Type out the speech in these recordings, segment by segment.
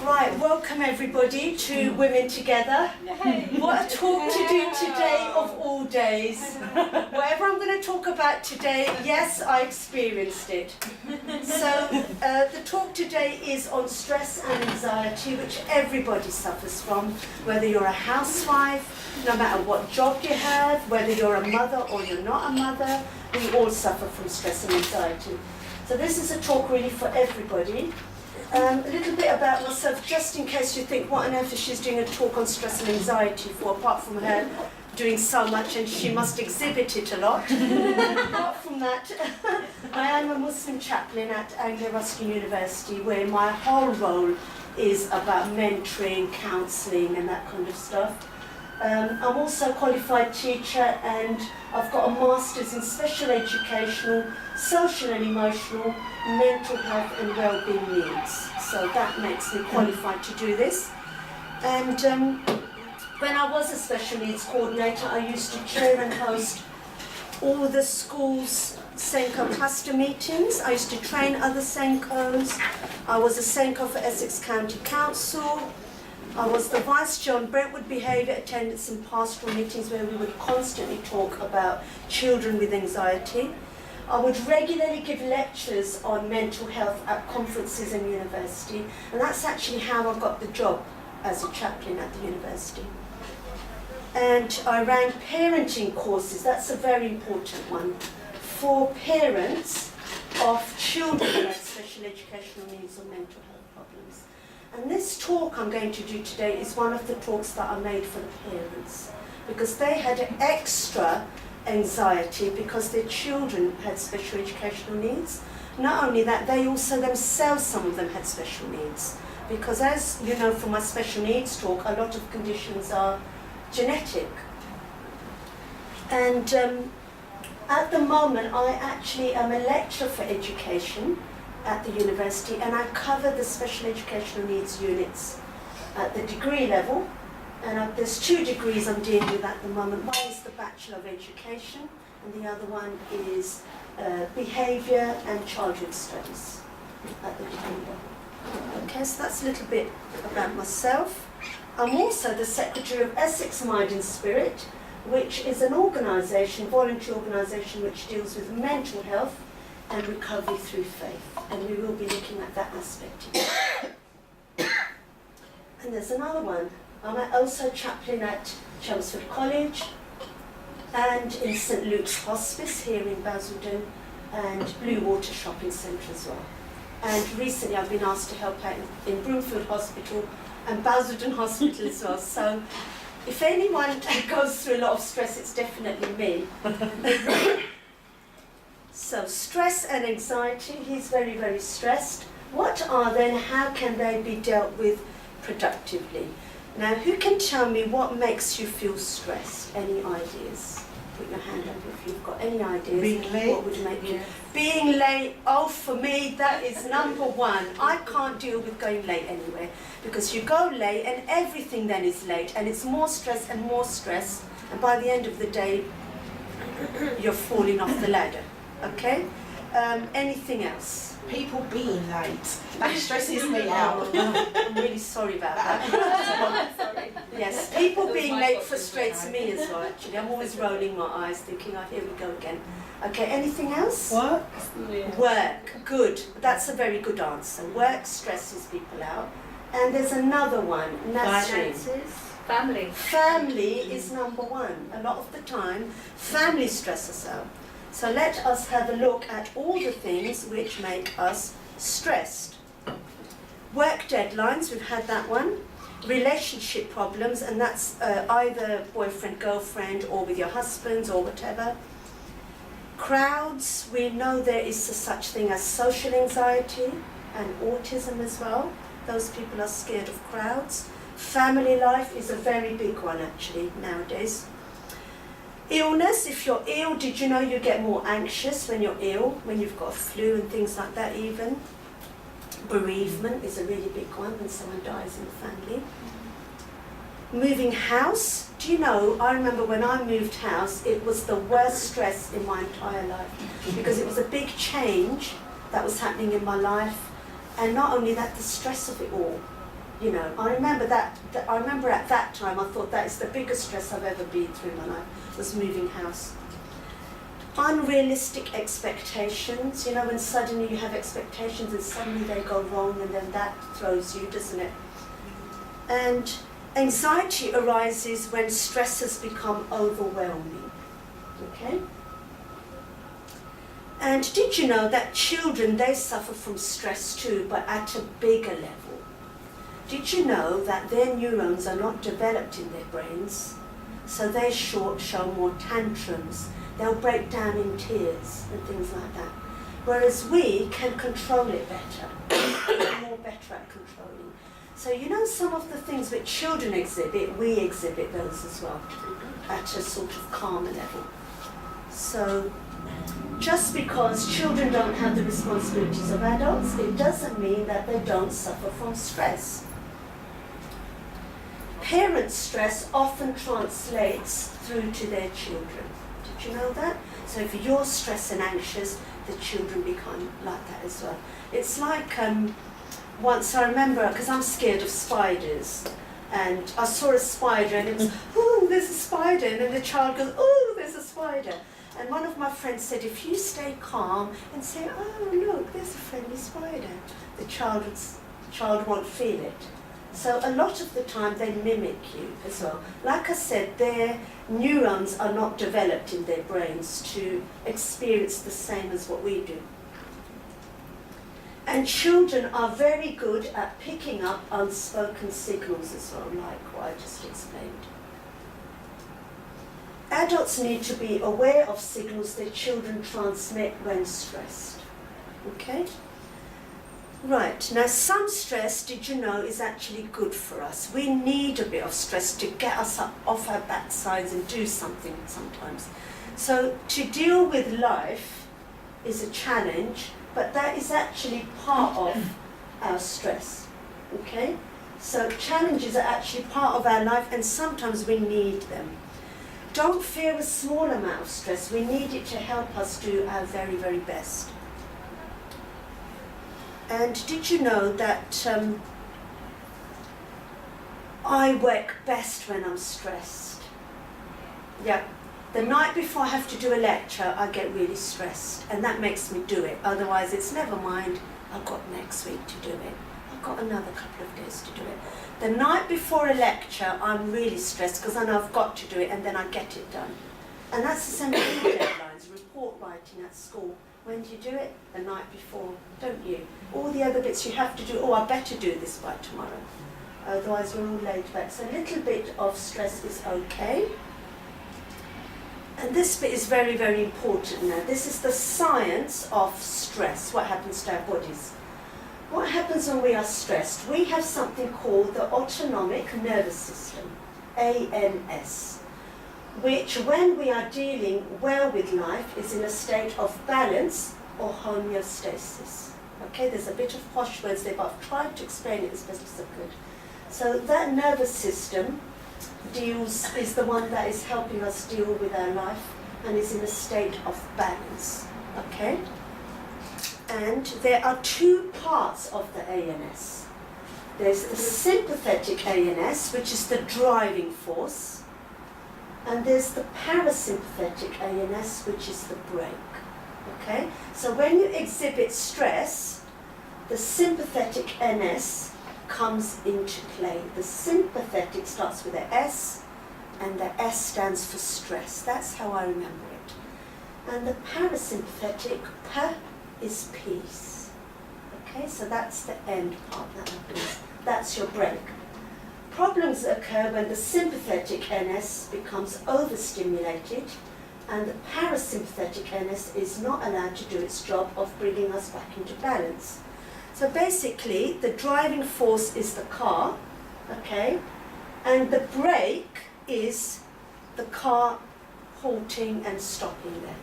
Right, welcome everybody to Women Together. What a talk to do today of all days. Whatever I'm going to talk about today, yes, I experienced it. So the talk today is on stress and anxiety, which everybody suffers from, whether you're a housewife, no matter what job you have, whether you're a mother or you're not a mother, we all suffer from stress and anxiety. So this is a talk really for everybody. A little bit about myself, just in case you think, what on earth is she doing a talk on stress and anxiety for, apart from her doing so much and she must exhibit it a lot. Apart from that, I am a Muslim chaplain at Anglo-Ruskin University, where my whole role is about mentoring, counselling and that kind of stuff. I'm also a qualified teacher, and I've got a master's in special educational, social and emotional, mental health and well-being needs. So that makes me qualified to do this. And when I was a special needs coordinator, I used to chair and host all the schools' SENCO cluster meetings. I used to train other SENCOs. I was a SENCO for Essex County Council. I was the vice chair on Brentwood behaviour, attendance and pastoral meetings where we would constantly talk about children with anxiety. I would regularly give lectures on mental health at conferences and university, and that's actually how I got the job as a chaplain at the university. And I ran parenting courses, that's a very important one, for parents of children who have special educational needs or mental health problems. And this talk I'm going to do today is one of the talks that I made for the parents, because they had extra anxiety because their children had special educational needs. Not only that, they also themselves, some of them had special needs. Because as you know from my special needs talk, a lot of conditions are genetic. And at the moment, I actually am a lecturer for education at the university, and I cover the special educational needs units at the degree level. And there's 2 degrees I'm dealing with at the moment. One is the Bachelor of Education, and the other one is Behaviour and Childhood Studies at the degree level. Okay, so that's a little bit about myself. I'm also the Secretary of Essex Mind and Spirit, which is an organisation, voluntary organisation, which deals with mental health and recovery through faith. And we will be looking at that aspect today. And there's another one. I'm also chaplain at Chelmsford College and in St Luke's Hospice here in Basildon, and Blue Water Shopping Centre as well. And recently I've been asked to help out in Broomfield Hospital and Basildon Hospital as well. So if anyone goes through a lot of stress, it's definitely me. So stress and anxiety, he's very, very stressed. What are they and how can they be dealt with productively? Now, who can tell me what makes you feel stressed? Any ideas? Put your hand up if you've got any ideas. Being late. What would make you? Being late, oh, for me, that is number one. I can't deal with going late anywhere, because you go late and everything then is late, and it's more stress and more stress, and by the end of the day, you're falling off the ladder, okay? Anything else? People being late. That stresses me out. I'm really sorry about that. Sorry. Yes, people being late frustrates me as well, actually. I'm always rolling my eyes thinking, oh, here we go again. Okay, anything else? What? Yeah. Work, good. That's a very good answer. Work stresses people out. And there's another one, Finances. Family. Family is number one. A lot of the time, family stress us out. So let us have a look at all the things which make us stressed. Work deadlines, we've had that one. Relationship problems, and that's either boyfriend, girlfriend, or with your husbands or whatever. Crowds, we know there is such thing as social anxiety and autism as well. Those people are scared of crowds. Family life is a very big one actually nowadays. Illness, if you're ill, did you know you get more anxious when you're ill, when you've got a flu and things like that even? Bereavement is a really big one when someone dies in the family. Moving house, do you know, I remember when I moved house, it was the worst stress in my entire life, because it was a big change that was happening in my life, and not only that, the stress of it all. You know, I remember at that time I thought that is the biggest stress I've ever been through in my life, was moving house. Unrealistic expectations, you know, when suddenly you have expectations and suddenly they go wrong, and then that throws you, doesn't it? And anxiety arises when stresses become overwhelming, okay? And did you know that children, they suffer from stress too, but at a bigger level? Did you know that their neurons are not developed in their brains, so they show more tantrums? They'll break down in tears and things like that. Whereas we can control it better. We're more better at controlling. So you know, some of the things that children exhibit, we exhibit those as well, at a sort of calmer level. So just because children don't have the responsibilities of adults, it doesn't mean that they don't suffer from stress. Parent stress often translates through to their children. Did you know that? So if you're stressed and anxious, the children become like that as well. It's like, once I remember, because I'm scared of spiders, and I saw a spider and it was, oh, there's a spider, and then the child goes, oh, there's a spider. And one of my friends said, if you stay calm and say, oh, look, there's a friendly spider, the child won't feel it. So a lot of the time they mimic you as well. Like I said, their neurons are not developed in their brains to experience the same as what we do. And children are very good at picking up unspoken signals as well, like what I just explained. Adults need to be aware of signals that children transmit when stressed. Okay? Right, now some stress, did you know, is actually good for us. We need a bit of stress to get us up off our backsides and do something sometimes. So to deal with life is a challenge, but that is actually part of our stress, okay? So challenges are actually part of our life, and sometimes we need them. Don't fear a small amount of stress. We need it to help us do our very, very best. And did you know that I work best when I'm stressed? Yeah. The night before I have to do a lecture, I get really stressed, and that makes me do it. Otherwise, it's never mind, I've got next week to do it. I've got another couple of days to do it. The night before a lecture, I'm really stressed because I know I've got to do it, and then I get it done. And that's the same with deadlines, report writing at school. When do you do it? The night before, don't you? All the other bits you have to do, oh, I better do this by tomorrow. Otherwise, we're all laid back. So a little bit of stress is okay. And this bit is very, very important now. This is the science of stress, what happens to our bodies. What happens when we are stressed? We have something called the Autonomic Nervous System, ANS, which when we are dealing well with life is in a state of balance or homeostasis. Okay, there's a bit of posh words there, but I've tried to explain it as best as I could. So that nervous system is the one that is helping us deal with our life and is in a state of balance. Okay? And there are two parts of the ANS. There's the sympathetic ANS, which is the driving force, and there's the parasympathetic ANS, which is the brake. Okay? So when you exhibit stress, the sympathetic NS comes into play. The sympathetic starts with a S, and the S stands for stress. That's how I remember it. And the parasympathetic, P is peace. Okay, so that's the end part that happens. That's your brake. Problems occur when the sympathetic NS becomes overstimulated and the parasympathetic NS is not allowed to do its job of bringing us back into balance. So basically, the driving force is the car, okay, and the brake is the car halting and stopping there,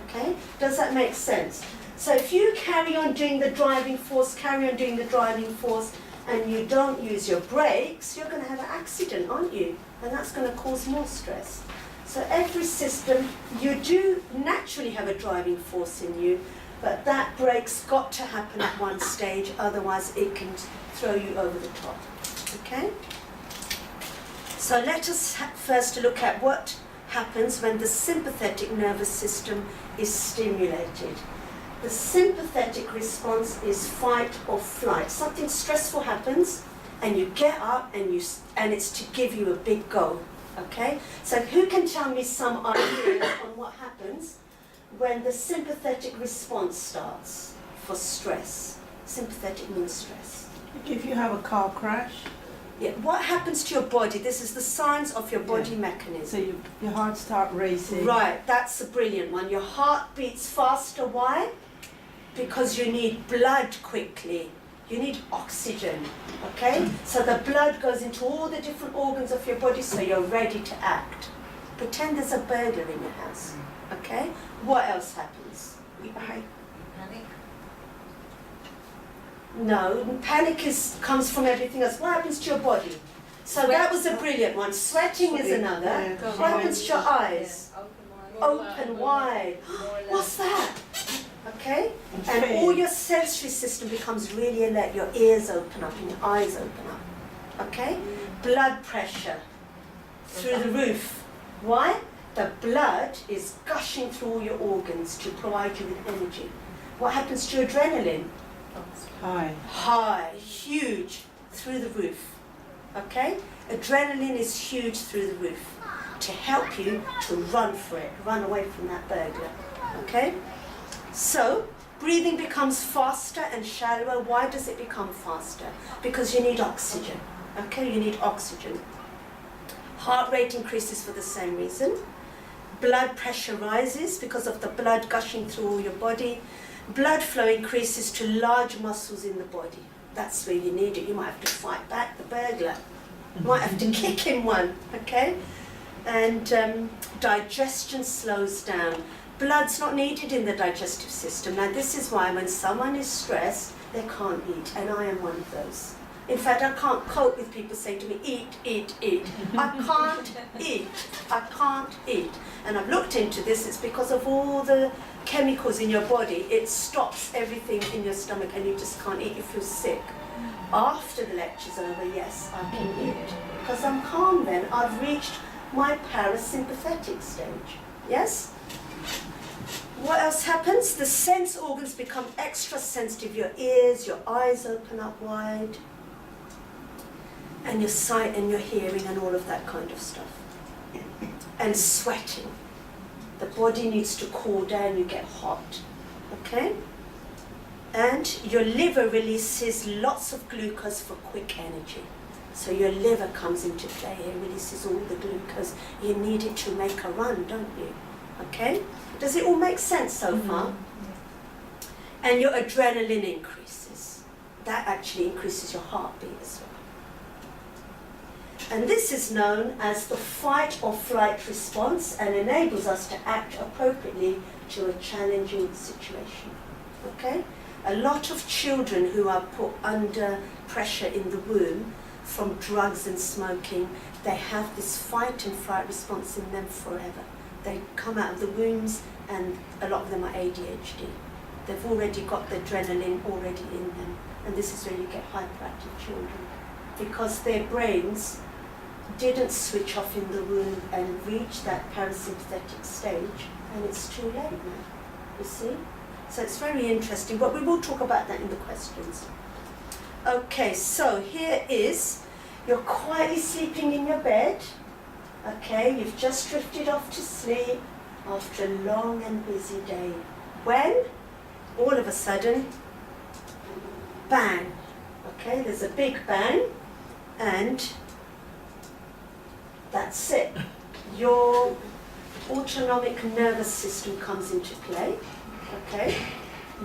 okay? Does that make sense? So if you carry on doing the driving force, and you don't use your brakes, you're going to have an accident, aren't you? And that's going to cause more stress. So every system, you do naturally have a driving force in you, but that brake's got to happen at one stage, otherwise it can throw you over the top. Okay? So let us first look at what happens when the sympathetic nervous system is stimulated. The sympathetic response is fight or flight. Something stressful happens and you get up and it's to give you a big go. Okay? So who can tell me some ideas on what happens when the sympathetic response starts for stress? Sympathetic means stress. If you have a car crash, Yeah. What happens to your body? This is the signs of your body so mechanism. your heart starts racing. Right, that's a brilliant one. Your heart beats faster. Why? Because you need blood quickly. You need oxygen, okay? So the blood goes into all the different organs of your body so you're ready to act. Pretend there's a burglar in your house, okay? What else happens? Panic. No, panic comes from everything else. What happens to your body? So that was a brilliant one. Sweating is another. Yeah. What happens to your eyes? Open wide. What's that? Okay? And all your sensory system becomes really alert. Your ears open up and your eyes open up. Okay? Blood pressure through the roof. Why? The blood is gushing through all your organs to provide you with energy. What happens to your adrenaline? High. High, huge, through the roof. Okay? Adrenaline is huge through the roof to help you to run for it, run away from that burglar. Okay? So, breathing becomes faster and shallower. Why does it become faster? Because you need oxygen. Okay? You need oxygen. Heart rate increases for the same reason. Blood pressure rises because of the blood gushing through all your body. Blood flow increases to large muscles in the body. That's where you need it. You might have to fight back the burglar. You might have to kick him one, okay? And digestion slows down. Blood's not needed in the digestive system. Now this is why when someone is stressed, they can't eat, and I am one of those. In fact, I can't cope with people saying to me, eat, eat, eat. I can't eat. I can't eat. And I've looked into this. It's because of all the chemicals in your body. It stops everything in your stomach and you just can't eat. You feel sick. After the lecture's over, yes, I can eat. Because I'm calm then. I've reached my parasympathetic stage. Yes? What else happens? The sense organs become extra sensitive. Your ears, your eyes open up wide. And your sight and your hearing and all of that kind of stuff. And sweating. The body needs to cool down, you get hot. Okay? And your liver releases lots of glucose for quick energy. So your liver comes into play, it releases all the glucose. You need it to make a run, don't you? Okay? Does it all make sense so far? And your adrenaline increases. That actually increases your heartbeat as well. And this is known as the fight or flight response and enables us to act appropriately to a challenging situation. Okay? A lot of children who are put under pressure in the womb from drugs and smoking, they have this fight and flight response in them forever. They come out of the wombs and a lot of them are ADHD. They've already got the adrenaline already in them. And this is where you get hyperactive children. Because their brains didn't switch off in the womb and reach that parasympathetic stage, and it's too late now, you see? So it's very interesting, but we will talk about that in the questions. Okay, so here is, you're quietly sleeping in your bed, okay, you've just drifted off to sleep after a long and busy day. When? All of a sudden, bang, okay, there's a big bang, and that's it. Your autonomic nervous system comes into play, okay?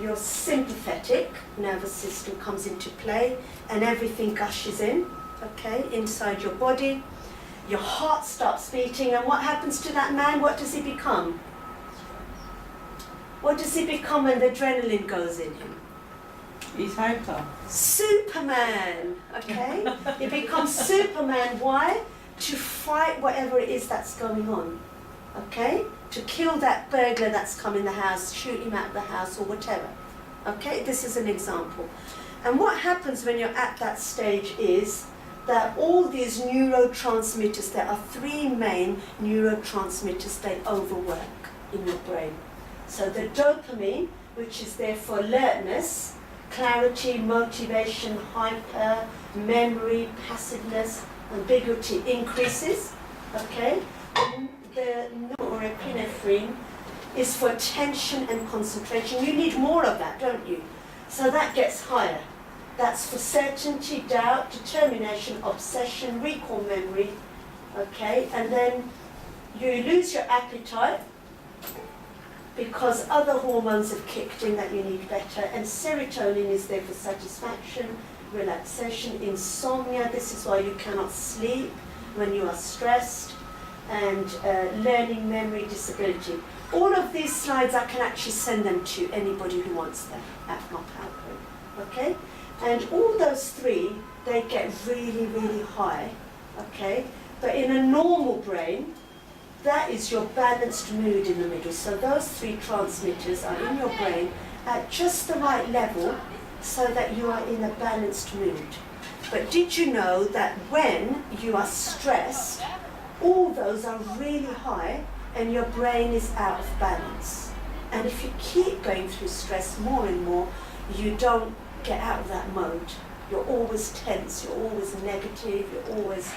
Your sympathetic nervous system comes into play and everything gushes in, okay, inside your body. Your heart starts beating, and what happens to that man? What does he become? What does he become when the adrenaline goes in him? He's hyper. Superman, okay? He becomes Superman. Why? To fight whatever it is that's going on, okay? To kill that burglar that's come in the house, shoot him out of the house or whatever, okay? This is an example. And what happens when you're at that stage is that all these neurotransmitters, there are three main neurotransmitters, they overwork in your brain. So the dopamine, which is there for alertness, clarity, motivation, hyper, memory, passiveness, ambiguity increases, okay? And the norepinephrine is for attention and concentration. You need more of that, don't you? So that gets higher. That's for certainty, doubt, determination, obsession, recall memory, okay? And then you lose your appetite because other hormones have kicked in that you need better, and serotonin is there for satisfaction, relaxation, insomnia. This is why you cannot sleep when you are stressed, and learning, memory, disability. All of these slides, I can actually send them to anybody who wants them at my PowerPoint, okay? And all those three, they get really, really high, okay? But in a normal brain, that is your balanced mood in the middle. So those three transmitters are in your brain at just the right level so that you are in a balanced mood. But did you know that when you are stressed, all those are really high and your brain is out of balance? And if you keep going through stress more and more, you don't get out of that mode. You're always tense, you're always negative, you're always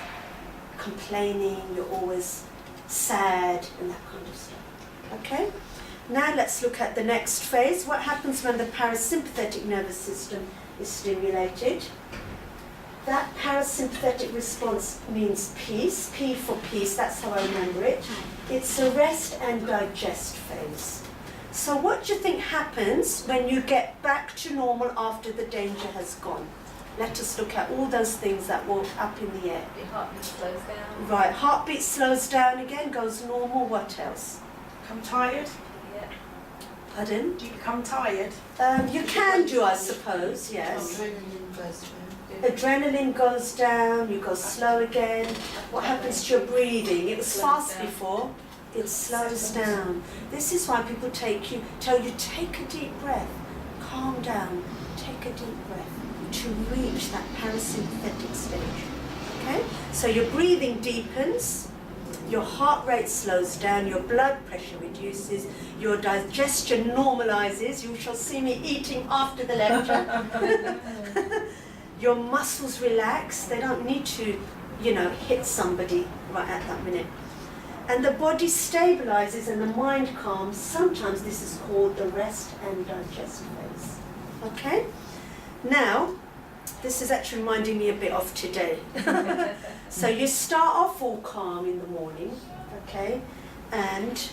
complaining, you're always sad, and that kind of stuff. Okay? Now let's look at the next phase. What happens when the parasympathetic nervous system is stimulated? That parasympathetic response means peace, P for peace, that's how I remember it. It's a rest and digest phase. So what do you think happens when you get back to normal after the danger has gone? Let us look at all those things that were up in the air. Your heartbeat slows down. Right, heartbeat slows down again, goes normal. What else? Become tired? Yeah. Pardon? Do you become tired? You can do, I suppose, yes. Adrenaline goes down. Adrenaline goes down, you go slow again. What happens to your breathing? It was Slows fast down. before, it slows down. This is why people tell you, take a deep breath, calm down, take a deep breath to reach that parasympathetic stage. Okay? So your breathing deepens, your heart rate slows down, your blood pressure reduces, your digestion normalizes. You shall see me eating after the lecture. Your muscles relax, they don't need to, hit somebody right at that minute. And the body stabilizes and the mind calms. Sometimes this is called the rest and digest phase. Okay? Now, this is actually reminding me a bit of today. So you start off all calm in the morning, okay? And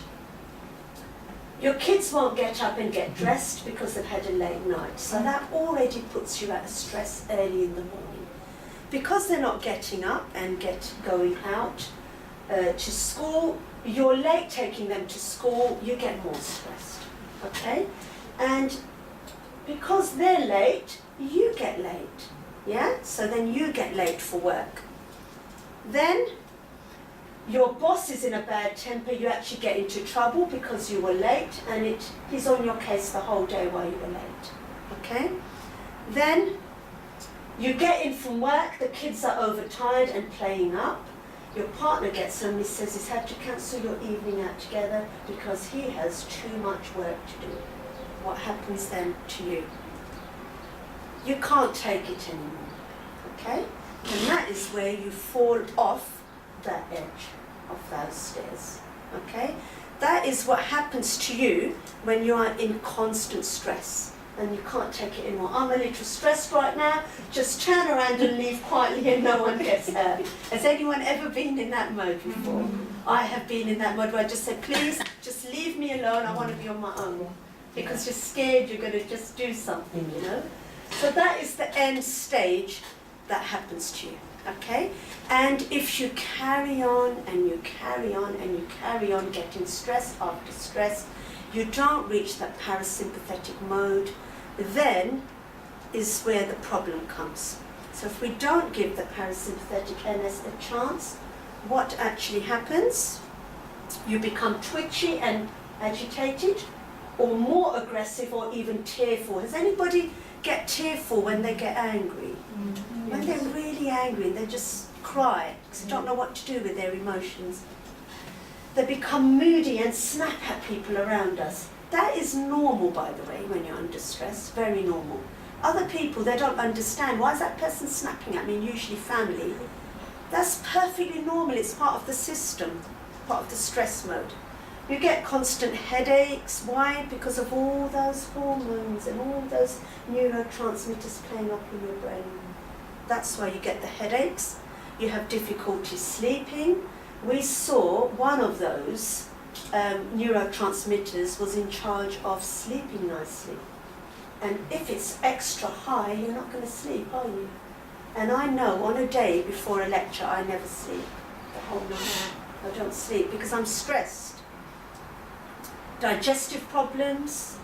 your kids won't get up and get dressed because they've had a late night. So that already puts you at a stress early in the morning. Because they're not getting up and going out to school, you're late taking them to school, you get more stressed, okay? And because they're late, you get late, yeah? So then you get late for work. Then your boss is in a bad temper, you actually get into trouble because you were late, and he's on your case the whole day while you were late, okay? Then you get in from work, the kids are overtired and playing up. Your partner gets home and he says he's had to cancel your evening out together because he has too much work to do. What happens then to you? You can't take it anymore, okay? And that is where you fall off that edge of those stairs, okay? That is what happens to you when you are in constant stress and you can't take it anymore. I'm a little stressed right now, just turn around and leave quietly and no one gets hurt. Has anyone ever been in that mode before? I have been in that mode where I just said, please, just leave me alone, I want to be on my own. Because you're scared you're going to just do something, So that is the end stage that happens to you, okay? And if you carry on and you carry on and you carry on getting stress after stress, you don't reach that parasympathetic mode, then is where the problem comes. So if we don't give the parasympathetic NS a chance, what actually happens? You become twitchy and agitated, or more aggressive, or even tearful. Does anybody get tearful when they get angry? When they're really angry, they just cry because they don't know what to do with their emotions. They become moody and snap at people around us. That is normal, by the way, when you're under stress, very normal. Other people, they don't understand, why is that person snapping at me, usually family. That's perfectly normal, it's part of the system, part of the stress mode. You get constant headaches, why? Because of all those hormones and all those neurotransmitters playing up in your brain. That's why you get the headaches, you have difficulty sleeping. We saw one of those neurotransmitters was in charge of sleeping nicely. And if it's extra high, you're not going to sleep, are you? And I know on a day before a lecture, I never sleep the whole night. I don't sleep because I'm stressed. Digestive problems,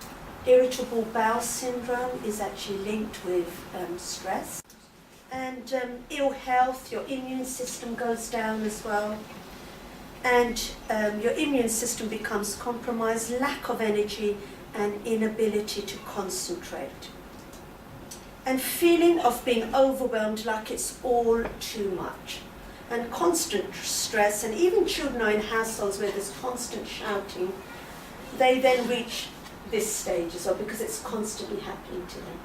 irritable bowel syndrome is actually linked with stress. And ill health, your immune system goes down as well. And your immune system becomes compromised, lack of energy and inability to concentrate. And feeling of being overwhelmed like it's all too much. And constant stress, and even children are in households where there's constant shouting, they then reach this stage as well because it's constantly happening to them.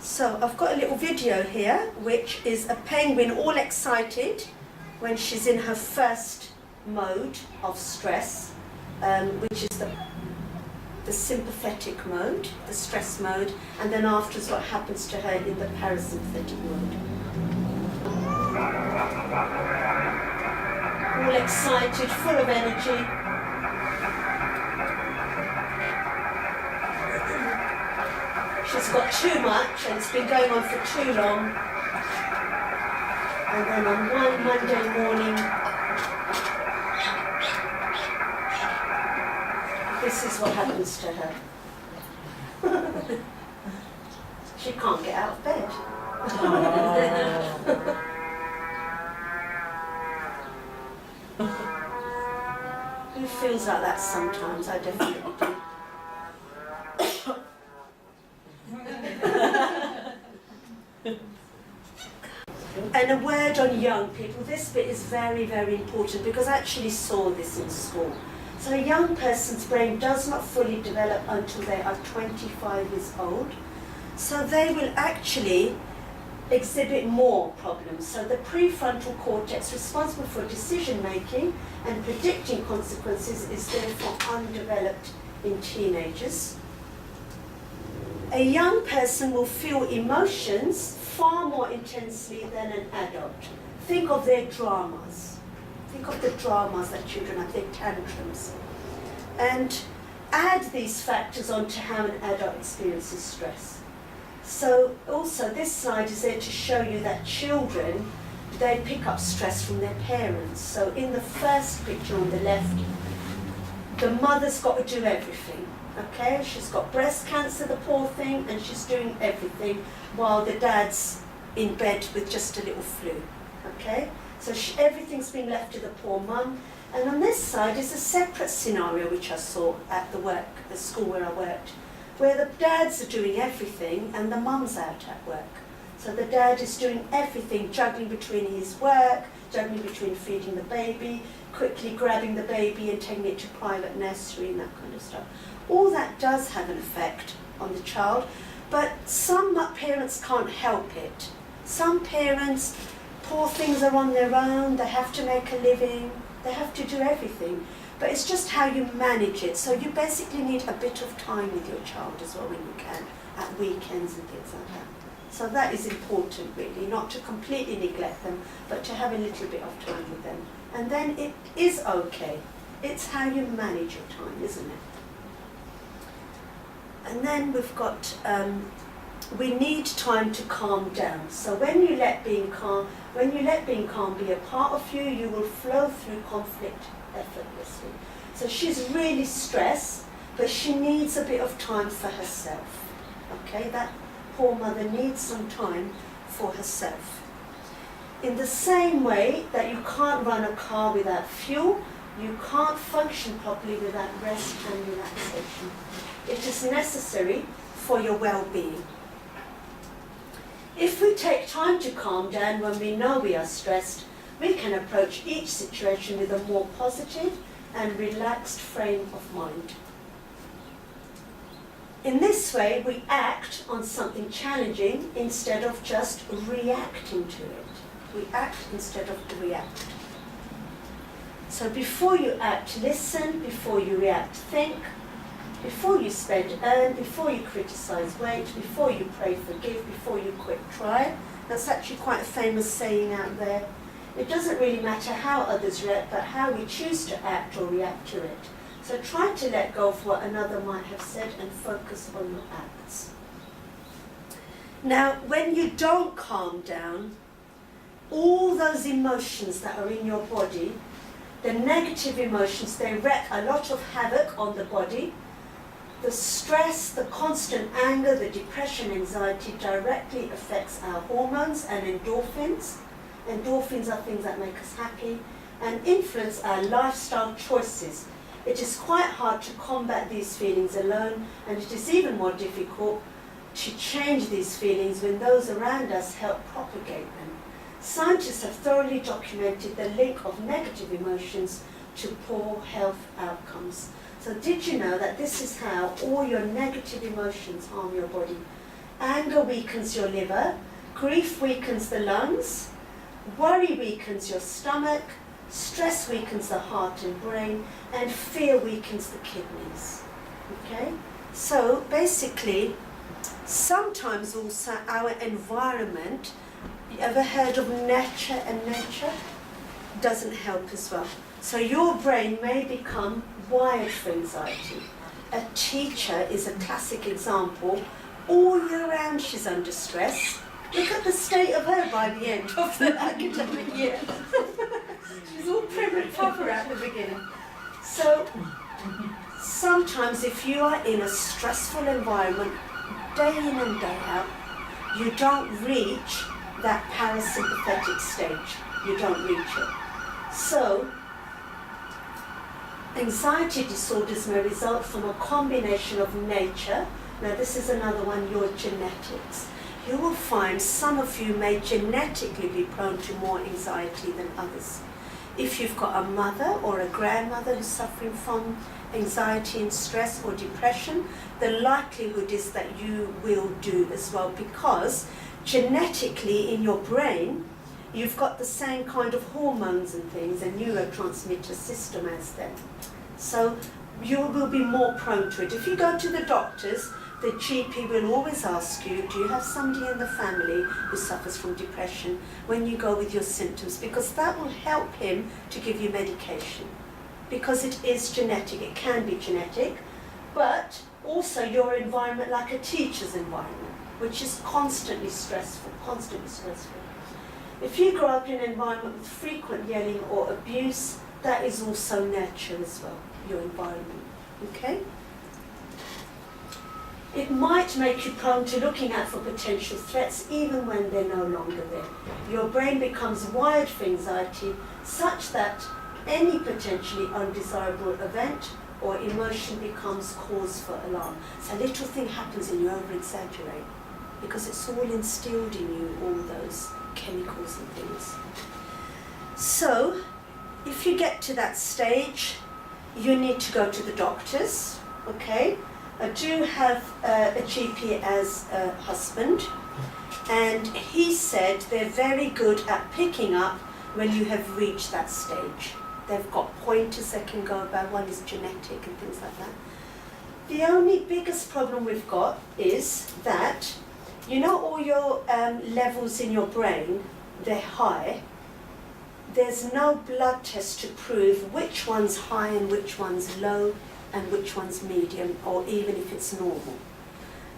So I've got a little video here, which is a penguin all excited when she's in her first mode of stress, which is the sympathetic mode, the stress mode, and then afterwards what happens to her in the parasympathetic mode. All excited, full of energy. She's got too much and it's been going on for too long. And then on one Monday morning, this is what happens to her. She can't get out of bed. Who feels like that sometimes? I definitely do. And a word on young people. This bit is very, very important because I actually saw this in school. So a young person's brain does not fully develop until they are 25 years old. So they will actually exhibit more problems. So the prefrontal cortex, responsible for decision making and predicting consequences, is therefore undeveloped in teenagers. A young person will feel emotions far more intensely than an adult. Think of their dramas. Think of the dramas that children have, their tantrums. And add these factors onto how an adult experiences stress. So also this slide is there to show you that children, they pick up stress from their parents. So in the first picture on the left, the mother's got to do everything. Okay, she's got breast cancer, the poor thing, and she's doing everything while the dad's in bed with just a little flu. Okay, so everything's been left to the poor mum. And on this side is a separate scenario which I saw at the school where I worked, where the dads are doing everything and the mum's out at work. So the dad is doing everything, juggling between his work, juggling between feeding the baby, quickly grabbing the baby and taking it to private nursery and that kind of stuff. All that does have an effect on the child, but some parents can't help it. Some parents, poor things, are on their own, they have to make a living, they have to do everything. But it's just how you manage it. So you basically need a bit of time with your child as well when you can, at weekends and things like that. So that is important really, not to completely neglect them, but to have a little bit of time with them. And then it is okay. It's how you manage your time, isn't it? And then we've got, we need time to calm down. So when you let being calm be a part of you, you will flow through conflict effortlessly. So she's really stressed, but she needs a bit of time for herself. Okay, that poor mother needs some time for herself. In the same way that you can't run a car without fuel, you can't function properly without rest and relaxation. It is necessary for your well-being. If we take time to calm down when we know we are stressed, we can approach each situation with a more positive and relaxed frame of mind. In this way, we act on something challenging instead of just reacting to it. We act instead of react. So before you act, listen. Before you react, think. Before you spend, earn. Before you criticize, wait. Before you pray, forgive. Before you quit, try. That's actually quite a famous saying out there. It doesn't really matter how others react, but how we choose to act or react to it. So try to let go of what another might have said and focus on your acts. Now, when you don't calm down, all those emotions that are in your body, the negative emotions, they wreak a lot of havoc on the body. The stress, the constant anger, the depression, anxiety directly affects our hormones and endorphins. Endorphins are things that make us happy and influence our lifestyle choices. It is quite hard to combat these feelings alone, and it is even more difficult to change these feelings when those around us help propagate them. Scientists have thoroughly documented the link of negative emotions to poor health outcomes. So did you know that this is how all your negative emotions harm your body? Anger weakens your liver, grief weakens the lungs, worry weakens your stomach, stress weakens the heart and brain, and fear weakens the kidneys. Okay? So basically, sometimes also our environment, you ever heard of nurture and nature? Doesn't help as well. So your brain may become wired for anxiety. A teacher is a classic example. All year round she's under stress. Look at the state of her by the end of the academic year. She's all prim and proper at the beginning. So sometimes if you are in a stressful environment, day in and day out, you don't reach that parasympathetic stage. You don't reach it. So anxiety disorders may result from a combination of nature. Now this is another one, your genetics. You will find some of you may genetically be prone to more anxiety than others. If you've got a mother or a grandmother who's suffering from anxiety and stress or depression, the likelihood is that you will do as well, because genetically in your brain, you've got the same kind of hormones and things and neurotransmitter system as them. So you will be more prone to it. If you go to the doctors, the GP will always ask you, do you have somebody in the family who suffers from depression when you go with your symptoms? Because that will help him to give you medication. Because it is genetic, it can be genetic, but also your environment, like a teacher's environment, which is constantly stressful, constantly stressful. If you grow up in an environment with frequent yelling or abuse, that is also nurture as well, your environment, okay? It might make you prone to looking out for potential threats even when they're no longer there. Your brain becomes wired for anxiety such that any potentially undesirable event or emotion becomes cause for alarm. So a little thing happens and you over-exaggerate because it's all instilled in you, all those chemicals and things. So if you get to that stage, you need to go to the doctors, okay? I do have a GP as a husband, and he said they're very good at picking up when you have reached that stage. They've got pointers they can go about, one is genetic and things like that. The only biggest problem we've got is that, you know, all your levels in your brain, they're high. There's no blood test to prove which one's high and which one's low and which one's medium, or even if it's normal.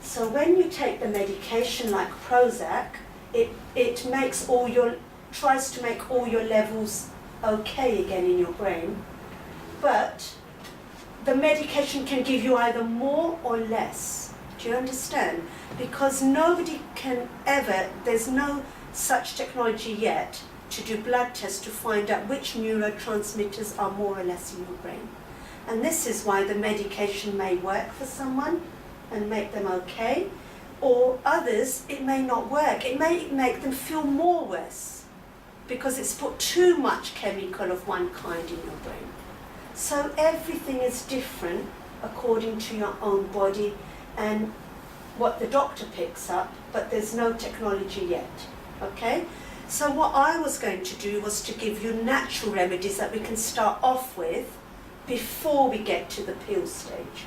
So when you take the medication like Prozac, it makes tries to make all your levels okay again in your brain, but the medication can give you either more or less. Do you understand? Because nobody can ever, there's no such technology yet to do blood tests to find out which neurotransmitters are more or less in your brain. And this is why the medication may work for someone and make them okay, Or others, it may not work. It may make them feel more worse because it's put too much chemical of one kind in your brain. So everything is different according to your own body and what the doctor picks up, but there's no technology yet, okay? So what I was going to do was to give you natural remedies that we can start off with before we get to the pill stage.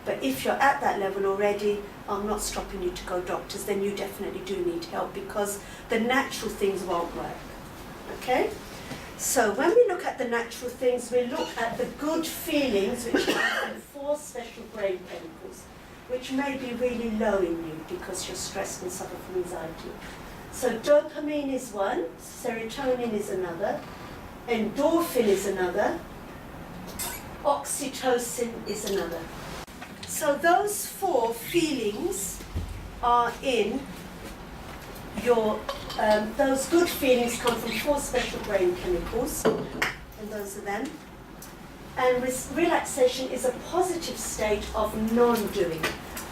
But if you're at that level already, I'm not stopping you to go doctors, then you definitely do need help because the natural things won't work, okay? So when we look at the natural things, we look at the good feelings which come from 4 special brain chemicals, which may be really low in you because you're stressed and suffer from anxiety. So dopamine is one, serotonin is another, endorphin is another, oxytocin is another. So those 4 feelings are in your, those good feelings come from 4 special brain chemicals, and those are them. And relaxation is a positive state of non-doing.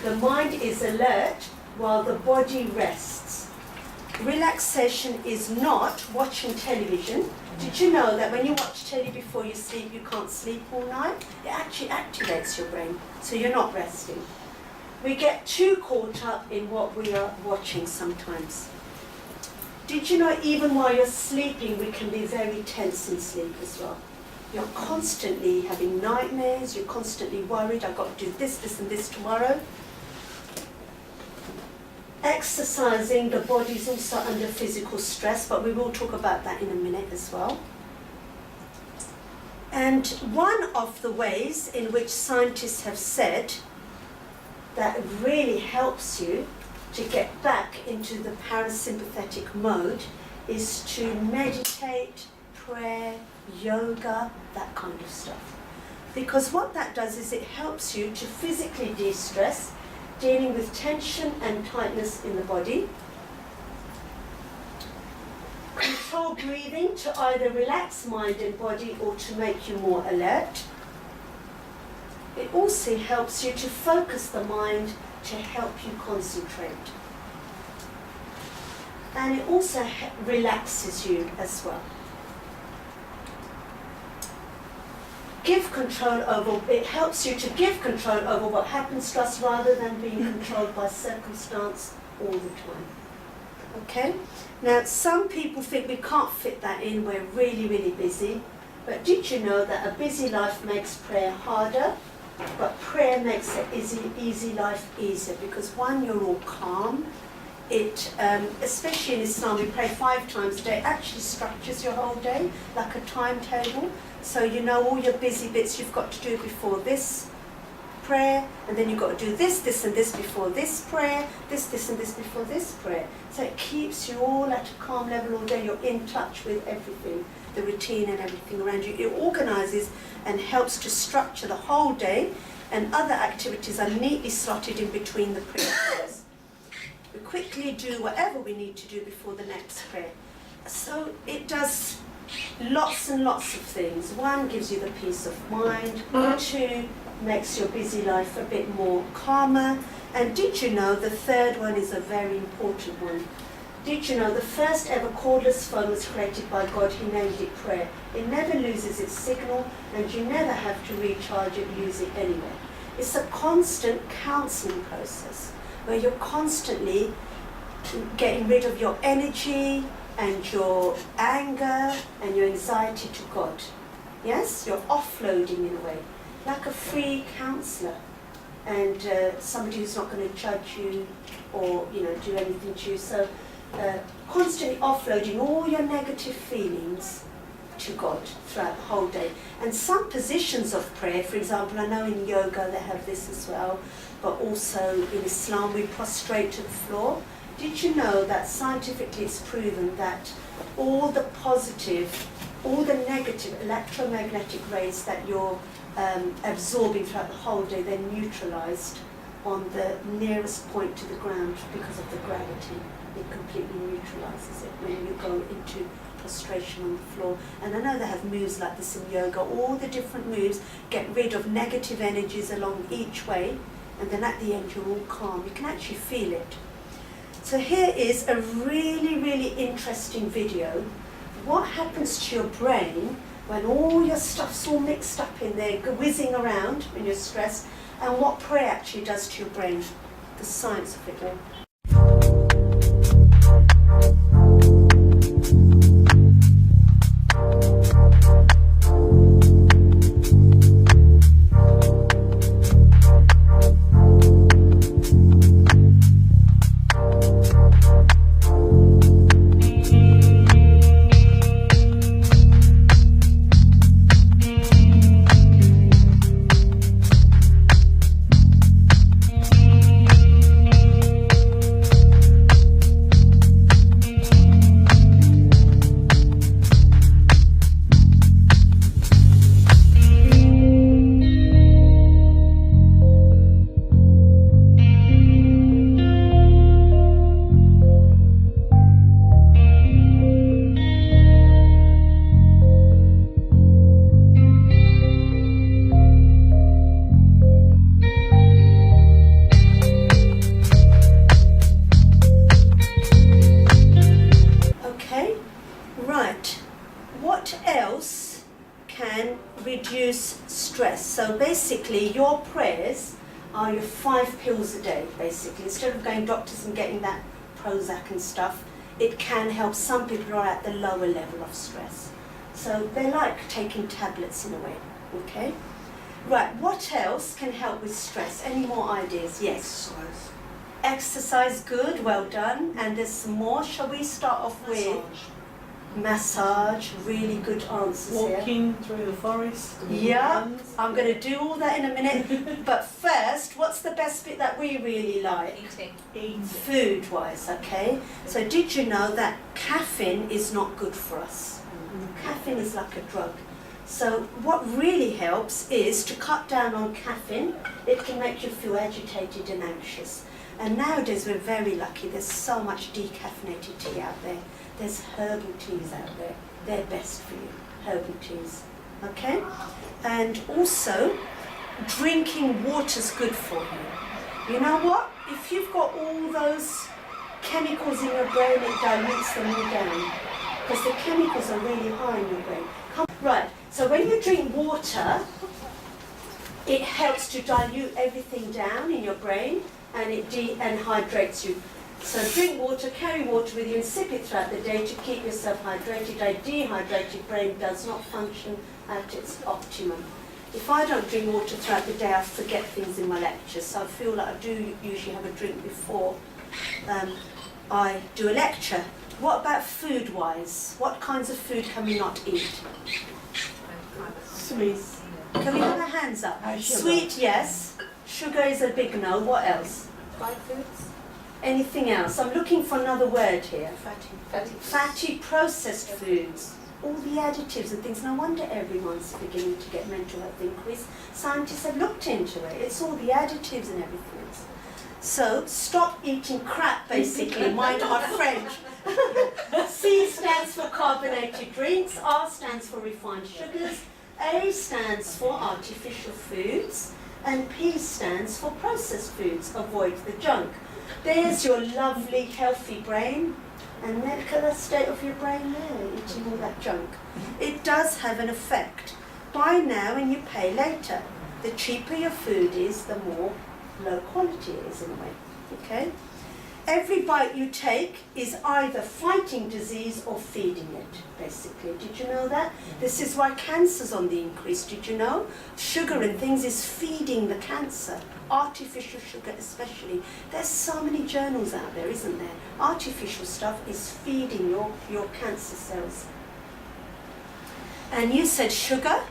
The mind is alert while the body rests. Relaxation is not watching television. Did you know that when you watch telly before you sleep, you can't sleep all night? It actually activates your brain, so you're not resting. We get too caught up in what we are watching sometimes. Did you know even while you're sleeping, we can be very tense in sleep as well? You're constantly having nightmares, you're constantly worried, I've got to do this, this and this tomorrow. Exercising, the body's also under physical stress, but we will talk about that in a minute as well. And one of the ways in which scientists have said that really helps you to get back into the parasympathetic mode is to meditate, prayer, yoga, that kind of stuff. Because what that does is it helps you to physically de-stress, dealing with tension and tightness in the body. Control breathing to either relax mind and body or to make you more alert. It also helps you to focus the mind to help you concentrate. And it also relaxes you as well. Give control over, it helps you to give control over what happens to us rather than being controlled by circumstance all the time. Okay? Now, some people think we can't fit that in, we're really, really busy. But did you know that a busy life makes prayer harder? But prayer makes an easy life easier because one, you're all calm. It, especially in Islam, we pray 5 times a day, actually structures your whole day like a timetable. So you know all your busy bits you've got to do before this prayer, and then you've got to do this, this and this before this prayer, this and this before this prayer. So it keeps you all at a calm level all day, you're in touch with everything, the routine and everything around you. It organises and helps to structure the whole day, and other activities are neatly slotted in between the prayers. We quickly do whatever we need to do before the next prayer. So it does lots and lots of things. 1, gives you the peace of mind. 2, makes your busy life a bit more calmer. And did you know the 3rd one is a very important one? Did you know the first ever cordless phone was created by God? He named it prayer. It never loses its signal and you never have to recharge it, use it anyway. It's a constant counselling process where you're constantly getting rid of your energy and your anger and your anxiety to God. Yes, you're offloading in a way, like a free counsellor, and somebody who's not going to judge you or do anything to you. So constantly offloading all your negative feelings to God throughout the whole day. And some positions of prayer, for example, I know in yoga they have this as well, but also in Islam we prostrate to the floor. Did you know that scientifically it's proven that all the positive, all the negative electromagnetic rays that you're absorbing throughout the whole day, they're neutralized on the nearest point to the ground because of the gravity. It completely neutralizes it when you go into prostration on the floor. And I know they have moves like this in yoga. All the different moves get rid of negative energies along each way, and then at the end you're all calm. You can actually feel it. So here is a really, really interesting video. What happens to your brain when all your stuff's all mixed up in there, whizzing around when you're stressed, and what prayer actually does to your brain, the science of it all. So basically your prayers are your 5 pills a day, basically. Instead of going doctors and getting that Prozac and stuff, it can help some people who are at the lower level of stress. So they're like taking tablets in a way, okay? Right, what else can help with stress? Any more ideas? Yes. Exercise. Exercise, good, well done. And there's some more. Shall we start off with massage? Really good answers here. Walking through the forest. Yeah, I'm going to do all that in a minute. But first, what's the best bit that we really like? Eating. Food-wise, okay? So did you know that caffeine is not good for us? Caffeine is like a drug. So what really helps is to cut down on caffeine. It can make you feel agitated and anxious. And nowadays we're very lucky. There's so much decaffeinated tea out there. There's herbal teas out there. They're best for you, herbal teas, okay? And also, drinking water's good for you. You know what? If you've got all those chemicals in your brain, it dilutes them all down. Because the chemicals are really high in your brain. Right, so when you drink water, it helps to dilute everything down in your brain, and it hydrates you. So drink water, carry water with you, and sip it throughout the day to keep yourself hydrated. A dehydrated brain does not function at its optimum. If I don't drink water throughout the day, I forget things in my lectures. So I feel like I do usually have a drink before I do a lecture. What about food-wise? What kinds of food can we not eat? Sweet. Can we have our hands up? Sugar. Sweet, yes. Sugar is a big no. What else? Fried foods. Anything else? I'm looking for another word here. Fatty. Fatty processed foods. All the additives and things. No wonder everyone's beginning to get mental health inquiries. Scientists have looked into it. It's all the additives and everything else. So stop eating crap, basically. Mind our French. C stands for carbonated drinks. R stands for refined sugars. A stands for artificial foods. And P stands for processed foods. Avoid the junk. There's your lovely, healthy brain. And look at the state of your brain there, eating all that junk. It does have an effect. Buy now and you pay later. The cheaper your food is, the more low quality it is in a way. Okay? Every bite you take is either fighting disease or feeding it, basically. Did you know that? This is why cancer's on the increase. Did you know? Sugar and things is feeding the cancer. Artificial sugar especially. There's so many journals out there, isn't there? Artificial stuff is feeding your cancer cells. And you said sugar?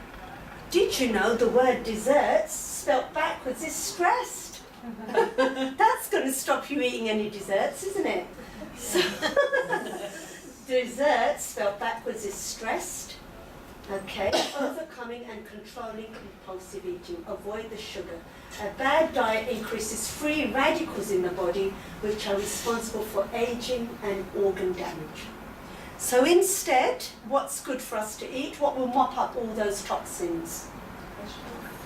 Did you know the word desserts spelt backwards is stressed? That's going to stop you eating any desserts, isn't it? So dessert spelled backwards is stressed. Okay, overcoming and controlling compulsive eating. Avoid the sugar. A bad diet increases free radicals in the body, which are responsible for aging and organ damage. So instead, what's good for us to eat? What will mop up all those toxins?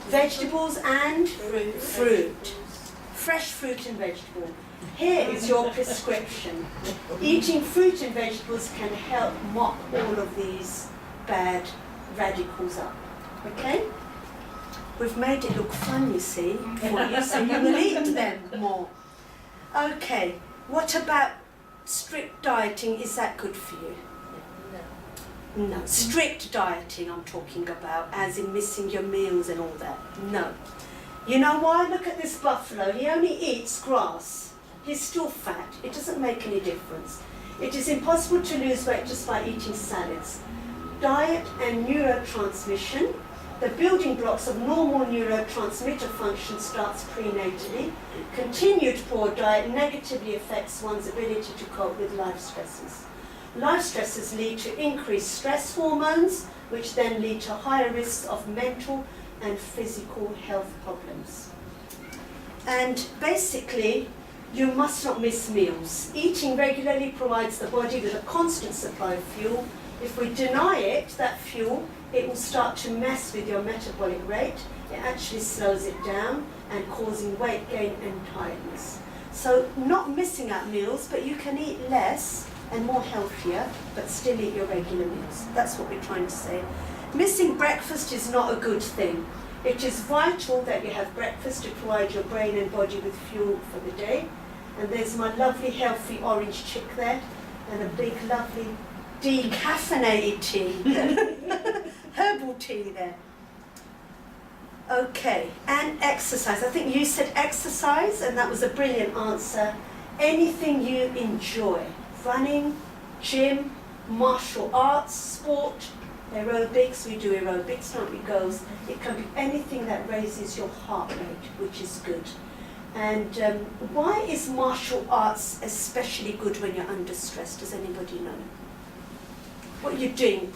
Vegetables and fruit. fresh fruit and vegetable. Here is your prescription. Eating fruit and vegetables can help mop all of these bad radicals up. Okay? We've made it look fun, you see, for you, so you will eat them more. Okay, what about strict dieting? Is that good for you? No. Strict dieting I'm talking about, as in missing your meals and all that. No. You know why? Look at this buffalo. He only eats grass. He's still fat. It doesn't make any difference. It is impossible to lose weight just by eating salads. Diet and neurotransmission. The building blocks of normal neurotransmitter function starts prenatally. Continued poor diet negatively affects one's ability to cope with life stresses. Life stresses lead to increased stress hormones, which then lead to higher risks of mental and physical health problems. And basically, you must not miss meals. Eating regularly provides the body with a constant supply of fuel. If we deny it, that fuel, it will start to mess with your metabolic rate. It actually slows it down and causing weight gain and tiredness. So not missing out meals, but you can eat less and more healthier, but still eat your regular meals. That's what we're trying to say. Missing breakfast is not a good thing. It is vital that you have breakfast to provide your brain and body with fuel for the day. And there's my lovely healthy orange chick there, and a big lovely decaffeinated tea, herbal tea there. Okay, and exercise. I think you said exercise, and that was a brilliant answer. Anything you enjoy. Running, gym, martial arts, sport, aerobics. We do aerobics, don't we, girls? It can be anything that raises your heart rate, which is good. And why is martial arts especially good when you're under stress? Does anybody know? What you're doing?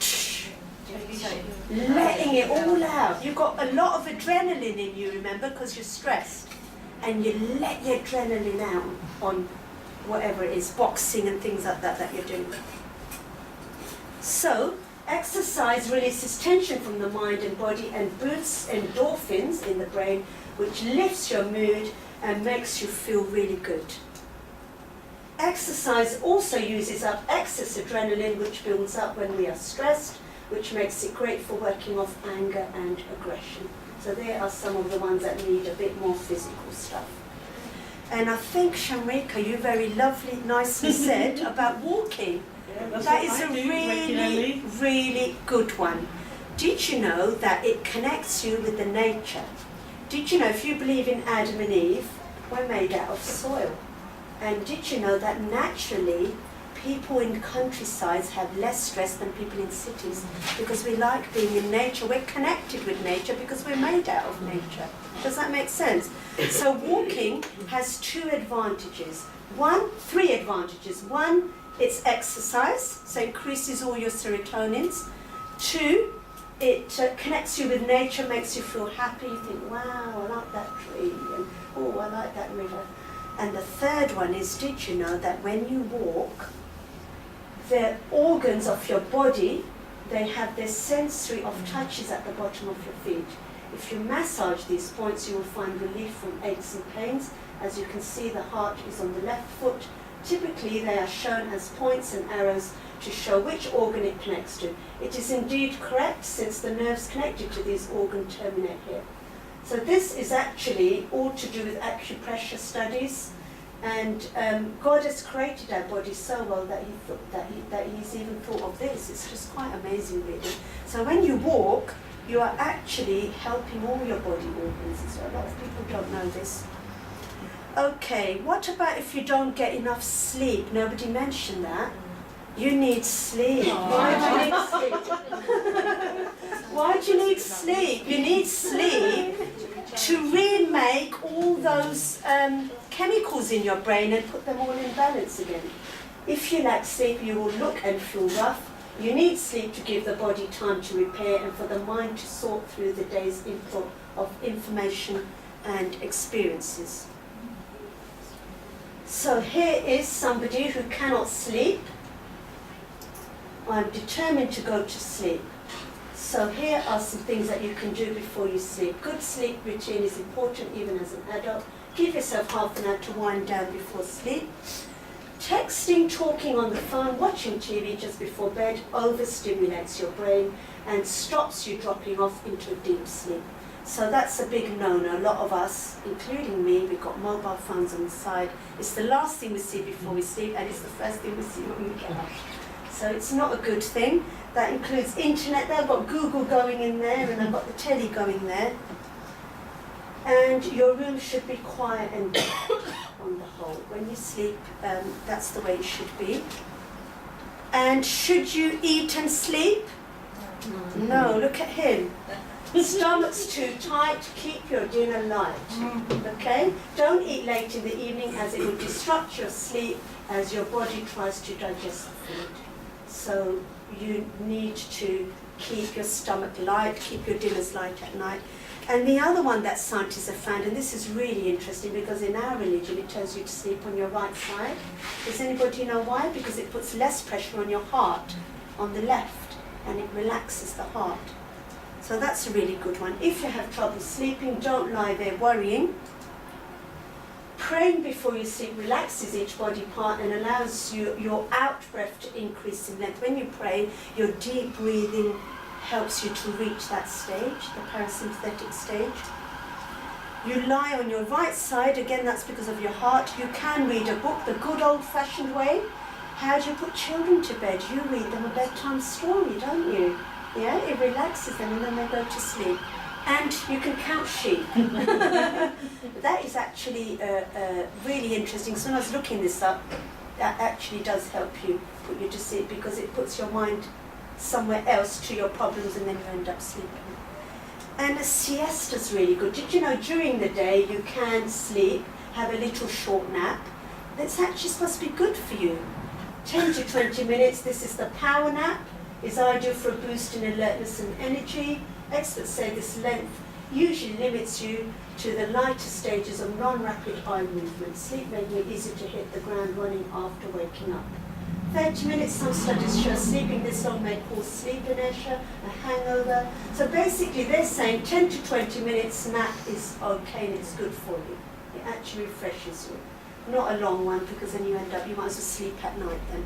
Letting it all out. You've got a lot of adrenaline in you, remember, because you're stressed. And you let your adrenaline out on whatever it is, boxing and things like that that you're doing. So, exercise releases tension from the mind and body and boosts endorphins in the brain, which lifts your mood and makes you feel really good. Exercise also uses up excess adrenaline, which builds up when we are stressed, which makes it great for working off anger and aggression. So there are some of the ones that need a bit more physical stuff. And I think, Shamrika, you very nicely said about walking. Yeah, that is a really, really good one. Did you know that it connects you with the nature? Did you know, if you believe in Adam and Eve, we're made out of soil. And did you know that naturally, people in countrysides have less stress than people in cities because we like being in nature. We're connected with nature because we're made out of nature. Does that make sense? So walking has three advantages. One, it's exercise, so increases all your serotonins. Two, it connects you with nature, makes you feel happy. You think, wow, I like that tree, and oh, I like that river. And the third one is, did you know that when you walk, the organs of your body, they have their sensory of touches at the bottom of your feet. If you massage these points, you will find relief from aches and pains. As you can see, the heart is on the left foot. Typically, they are shown as points and arrows to show which organ it connects to. It is indeed correct, since the nerves connected to these organs terminate here. So this is actually all to do with acupressure studies. And God has created our body so well that He's even thought of this. It's just quite amazing, really. So when you walk, you are actually helping all your body organs. So a lot of people don't know this. Okay, what about if you don't get enough sleep? Nobody mentioned that. You need sleep. Why do you need sleep? Why do you need sleep? You need sleep to remake all those chemicals in your brain and put them all in balance again. If you lack sleep, you will look and feel rough. You need sleep to give the body time to repair and for the mind to sort through the day's input of information and experiences. So here is somebody who cannot sleep. I'm determined to go to sleep. So here are some things that you can do before you sleep. Good sleep routine is important even as an adult. Give yourself half an hour to wind down before sleep. Texting, talking on the phone, watching TV just before bed overstimulates your brain and stops you dropping off into a deep sleep. So that's a big no-no. A lot of us, including me, we've got mobile phones on the side. It's the last thing we see before we sleep, and it's the first thing we see when we get up. So it's not a good thing. That includes internet there. I've got Google going in there, and I've got the telly going there. And your room should be quiet and dark on the whole. When you sleep, that's the way it should be. And should you eat and sleep? No, look at him. Stomach's too tight, keep your dinner light. Okay? Don't eat late in the evening as it will disrupt your sleep as your body tries to digest the food. So you need to keep your stomach light, keep your dinners light at night. And the other one that scientists have found, and this is really interesting because in our religion it tells you to sleep on your right side. Does anybody know why? Because it puts less pressure on your heart on the left and it relaxes the heart. So that's a really good one. If you have trouble sleeping, don't lie there worrying. Praying before you sleep relaxes each body part and allows your out breath to increase in length. When you pray, your deep breathing helps you to reach that stage, the parasympathetic stage. You lie on your right side, again that's because of your heart. You can read a book the good old-fashioned way. How do you put children to bed? You read them a bedtime story, don't you? Yeah, it relaxes them and then they go to sleep. And you can count sheep. That is actually really interesting. So when I was looking this up, that actually does help you, put you to sleep, because it puts your mind somewhere else to your problems and then you end up sleeping. And a siesta's really good. Did you know during the day you can sleep, have a little short nap? That's actually supposed to be good for you. 10 to 20 minutes, this is the power nap, is ideal for a boost in alertness and energy. Experts say this length usually limits you to the lighter stages of non-rapid eye movement, sleep making it easy to hit the ground running after waking up. 30 minutes, some studies show sleeping this long may cause sleep inertia, a hangover. So basically they're saying 10 to 20 minutes nap is okay and it's good for you. It actually refreshes you. Not a long one, because then you might as well sleep at night then.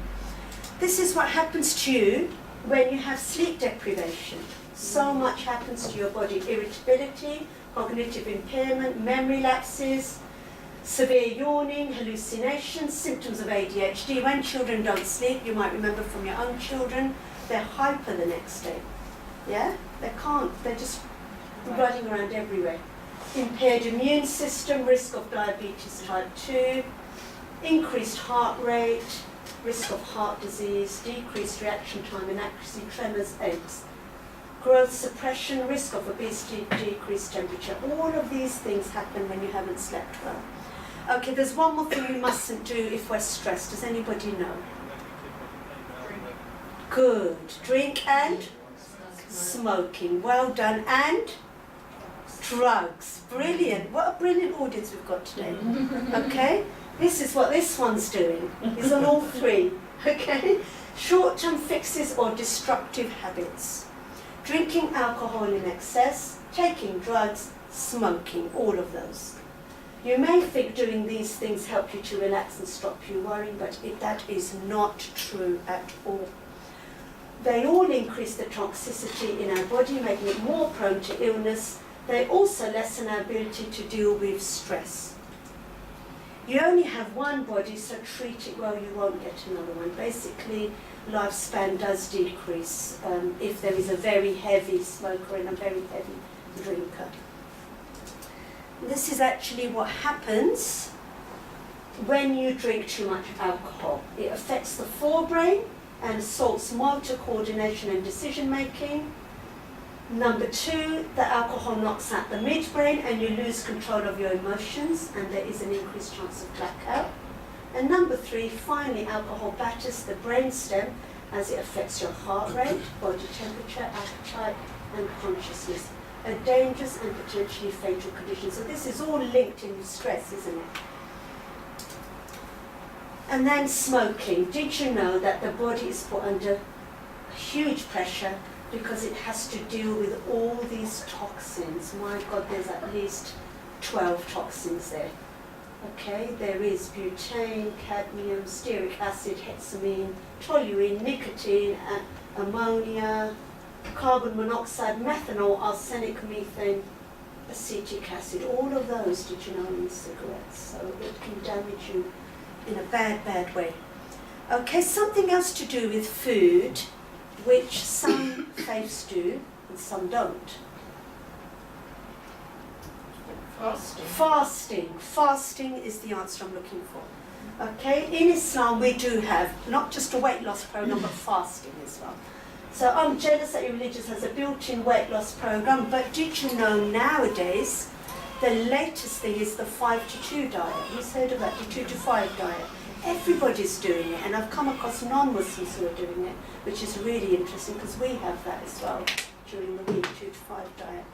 This is what happens to you when you have sleep deprivation. So much happens to your body: irritability, cognitive impairment, memory lapses, severe yawning, hallucinations, symptoms of ADHD. When children don't sleep, you might remember from your own children, they're hyper the next day. Yeah? They can't, they're just running around everywhere. Impaired immune system, risk of diabetes type 2, increased heart rate, risk of heart disease, decreased reaction time and accuracy, tremors, aches. Growth suppression, risk of obesity, decreased temperature. All of these things happen when you haven't slept well. Okay, there's one more thing we mustn't do if we're stressed. Does anybody know? Good. Drink and smoking. Well done. And drugs. Brilliant. What a brilliant audience we've got today. Okay? This is what this one's doing. It's on all three. Okay? Short-term fixes or destructive habits. Drinking alcohol in excess, taking drugs, smoking, all of those. You may think doing these things help you to relax and stop you worrying, but that is not true at all. They all increase the toxicity in our body, making it more prone to illness. They also lessen our ability to deal with stress. You only have one body, so treat it well, you won't get another one. Basically, lifespan does decrease if there is a very heavy smoker and a very heavy drinker. This is actually what happens when you drink too much alcohol. It affects the forebrain and assaults motor coordination and decision making. Number 2, the alcohol knocks out the midbrain and you lose control of your emotions, and there is an increased chance of blackout. And number 3, finally, alcohol batters the brainstem as it affects your heart rate, body temperature, appetite, and consciousness. A dangerous and potentially fatal condition. So this is all linked in with stress, isn't it? And then smoking. Did you know that the body is put under huge pressure because it has to deal with all these toxins? My God, there's at least 12 toxins there. Okay, there is butane, cadmium, stearic acid, hexamine, toluene, nicotine, ammonia, carbon monoxide, methanol, arsenic, methane, acetic acid. All of those, did you know, in cigarettes? So it can damage you in a bad, bad way. Okay, something else to do with food, which some faiths do and some don't. Fasting is the answer I'm looking for. Okay, in Islam we do have not just a weight loss program, but fasting as well. So I'm jealous that your religious has a built-in weight loss program, but did you know nowadays the latest thing is the 5-2 diet? Who's heard of that, the 2-5 diet? Everybody's doing it, and I've come across non-Muslims who are doing it, which is really interesting because we have that as well during the week, 2-5 diet.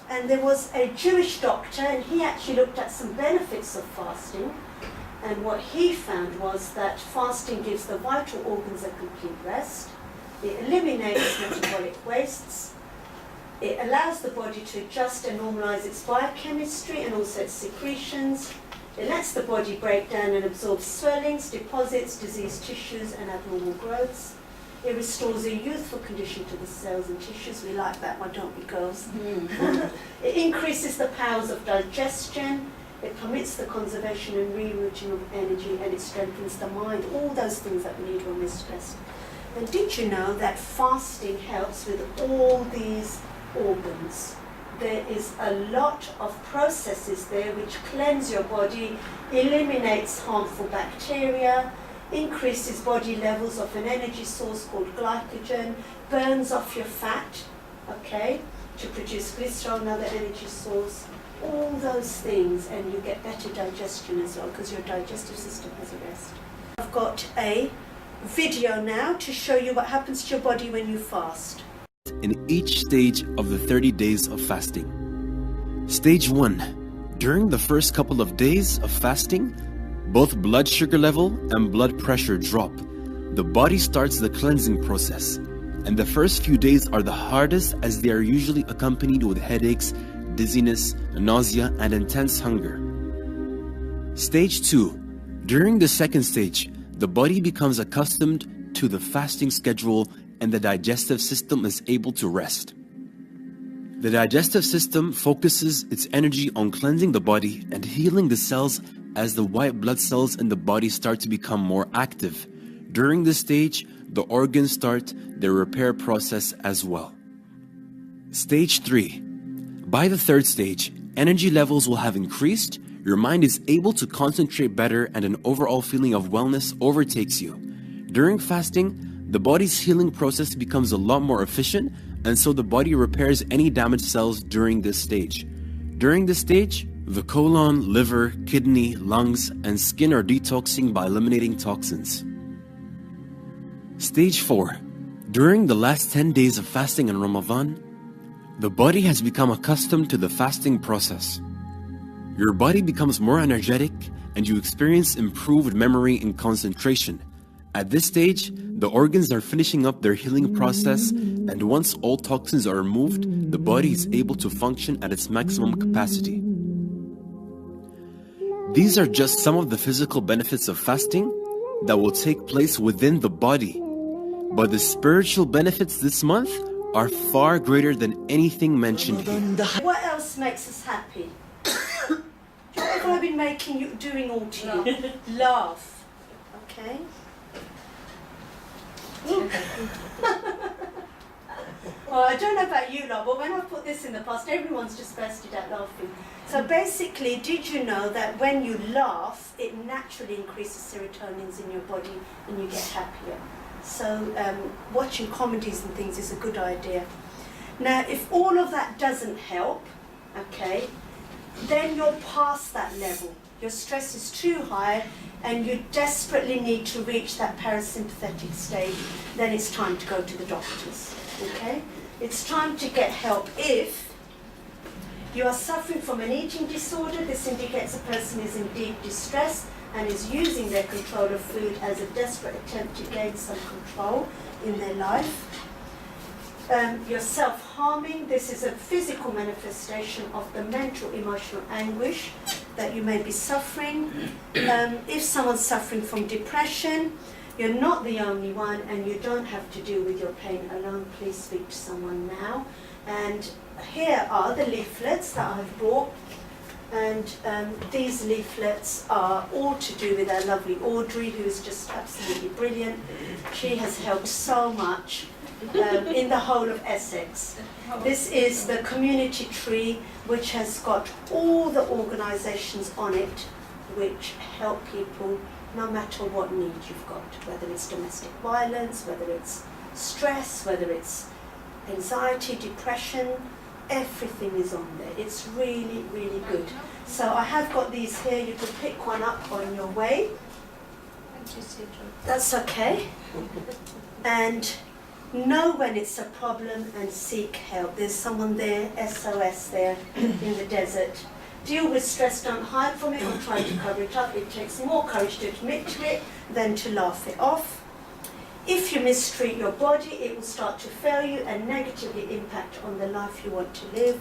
And there was a Jewish doctor, and he actually looked at some benefits of fasting, and what he found was that fasting gives the vital organs a complete rest, it eliminates metabolic wastes, it allows the body to adjust and normalize its biochemistry and also its secretions, it lets the body break down and absorb swellings, deposits, diseased tissues and abnormal growths. It restores a youthful condition to the cells and tissues. We like that one, don't we, girls? It increases the powers of digestion. It permits the conservation and rerouting of energy, and it strengthens the mind. All those things that we need when we're stressed. And did you know that fasting helps with all these organs? There is a lot of processes there which cleanse your body, eliminates harmful bacteria, increases body levels of an energy source called glycogen, burns off your fat, okay, to produce glycerol, another energy source, all those things, and you get better digestion as well because your digestive system has a rest. I've got a video now to show you what happens to your body when you fast. In each stage of the 30 days of fasting. Stage 1. During the first couple of days of fasting, both blood sugar level and blood pressure drop. The body starts the cleansing process, and the first few days are the hardest as they are usually accompanied with headaches, dizziness, nausea, and intense hunger. Stage 2. During the second stage, the body becomes accustomed to the fasting schedule and the digestive system is able to rest. The digestive system focuses its energy on cleansing the body and healing the cells as the white blood cells in the body start to become more active. During this stage, the organs start their repair process as well. Stage 3. By the third stage, energy levels will have increased, your mind is able to concentrate better, and an overall feeling of wellness overtakes you. During fasting, the body's healing process becomes a lot more efficient, and so the body repairs any damaged cells during this stage. During this stage, the colon, liver, kidney, lungs, and skin are detoxing by eliminating toxins. Stage 4. During the last 10 days of fasting in Ramadan, the body has become accustomed to the fasting process. Your body becomes more energetic, and you experience improved memory and concentration. At this stage, the organs are finishing up their healing process, and once all toxins are removed, the body is able to function at its maximum capacity. These are just some of the physical benefits of fasting that will take place within the body. But the spiritual benefits this month are far greater than anything mentioned here. What else makes us happy? What have I been doing all to you? Laugh. Okay? Well, I don't know about you lot, but when I put this in the past, everyone's just bursted out laughing. So basically, did you know that when you laugh, it naturally increases serotonins in your body and you get happier? So watching comedies and things is a good idea. Now, if all of that doesn't help, okay, then you're past that level. Your stress is too high and you desperately need to reach that parasympathetic state, then it's time to go to the doctors, okay? It's time to get help if you are suffering from an eating disorder. This indicates a person is in deep distress and is using their control of food as a desperate attempt to gain some control in their life. You're self-harming. This is a physical manifestation of the mental, emotional anguish that you may be suffering. If someone's suffering from depression, you're not the only one, and you don't have to deal with your pain alone. Please speak to someone now. And here are the leaflets that I've brought. And these leaflets are all to do with our lovely Audrey, who is just absolutely brilliant. She has helped so much in the whole of Essex. This is the community tree, which has got all the organisations on it which help people no matter what need you've got, whether it's domestic violence, whether it's stress, whether it's anxiety, depression, everything is on there. It's really, really good. So I have got these here. You can pick one up on your way. Thank you, Sidra. That's okay. And know when it's a problem and seek help. There's someone there, SOS there in the desert. Deal with stress, don't hide from it or try to cover it up. It takes more courage to admit to it than to laugh it off. If you mistreat your body, it will start to fail you and negatively impact on the life you want to live.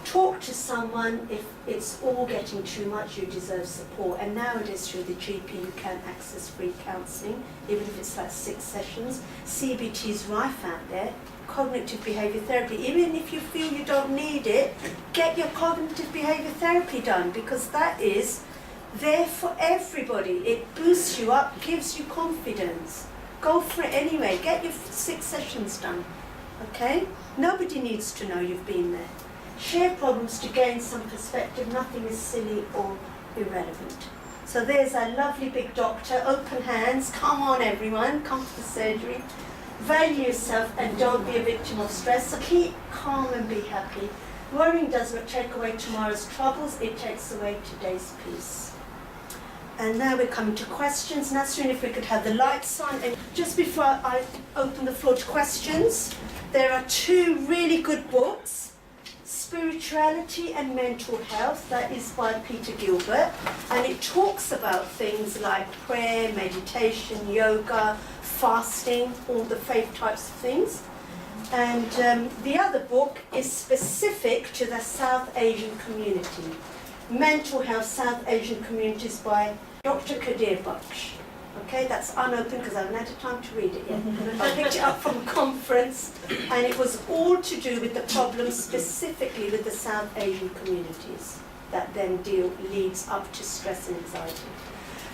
Talk to someone. If it's all getting too much, you deserve support. And nowadays through the GP you can access free counselling, even if it's like 6 sessions. CBT is rife out there. Cognitive behaviour therapy. Even if you feel you don't need it, get your cognitive behaviour therapy done, because that is there for everybody. It boosts you up, gives you confidence. Go for it anyway. Get your 6 sessions done. Okay? Nobody needs to know you've been there. Share problems to gain some perspective. Nothing is silly or irrelevant. So there's our lovely big doctor. Open hands. Come on, everyone. Come to the surgery. Value yourself and don't be a victim of stress. So keep calm and be happy. Worrying does not take away tomorrow's troubles. It takes away today's peace. And now we're coming to questions. Nasreen, if we could have the lights on. And just before I open the floor to questions, there are 2 really good books. Spirituality and Mental Health, that is by Peter Gilbert. And it talks about things like prayer, meditation, yoga, fasting, all the faith types of things. And the other book is specific to the South Asian community. Mental Health South Asian Communities by Dr. Kadir Baksh. Okay, that's unopened because I haven't had time to read it yet. I picked it up from a conference, and it was all to do with the problems specifically with the South Asian communities that then leads up to stress and anxiety.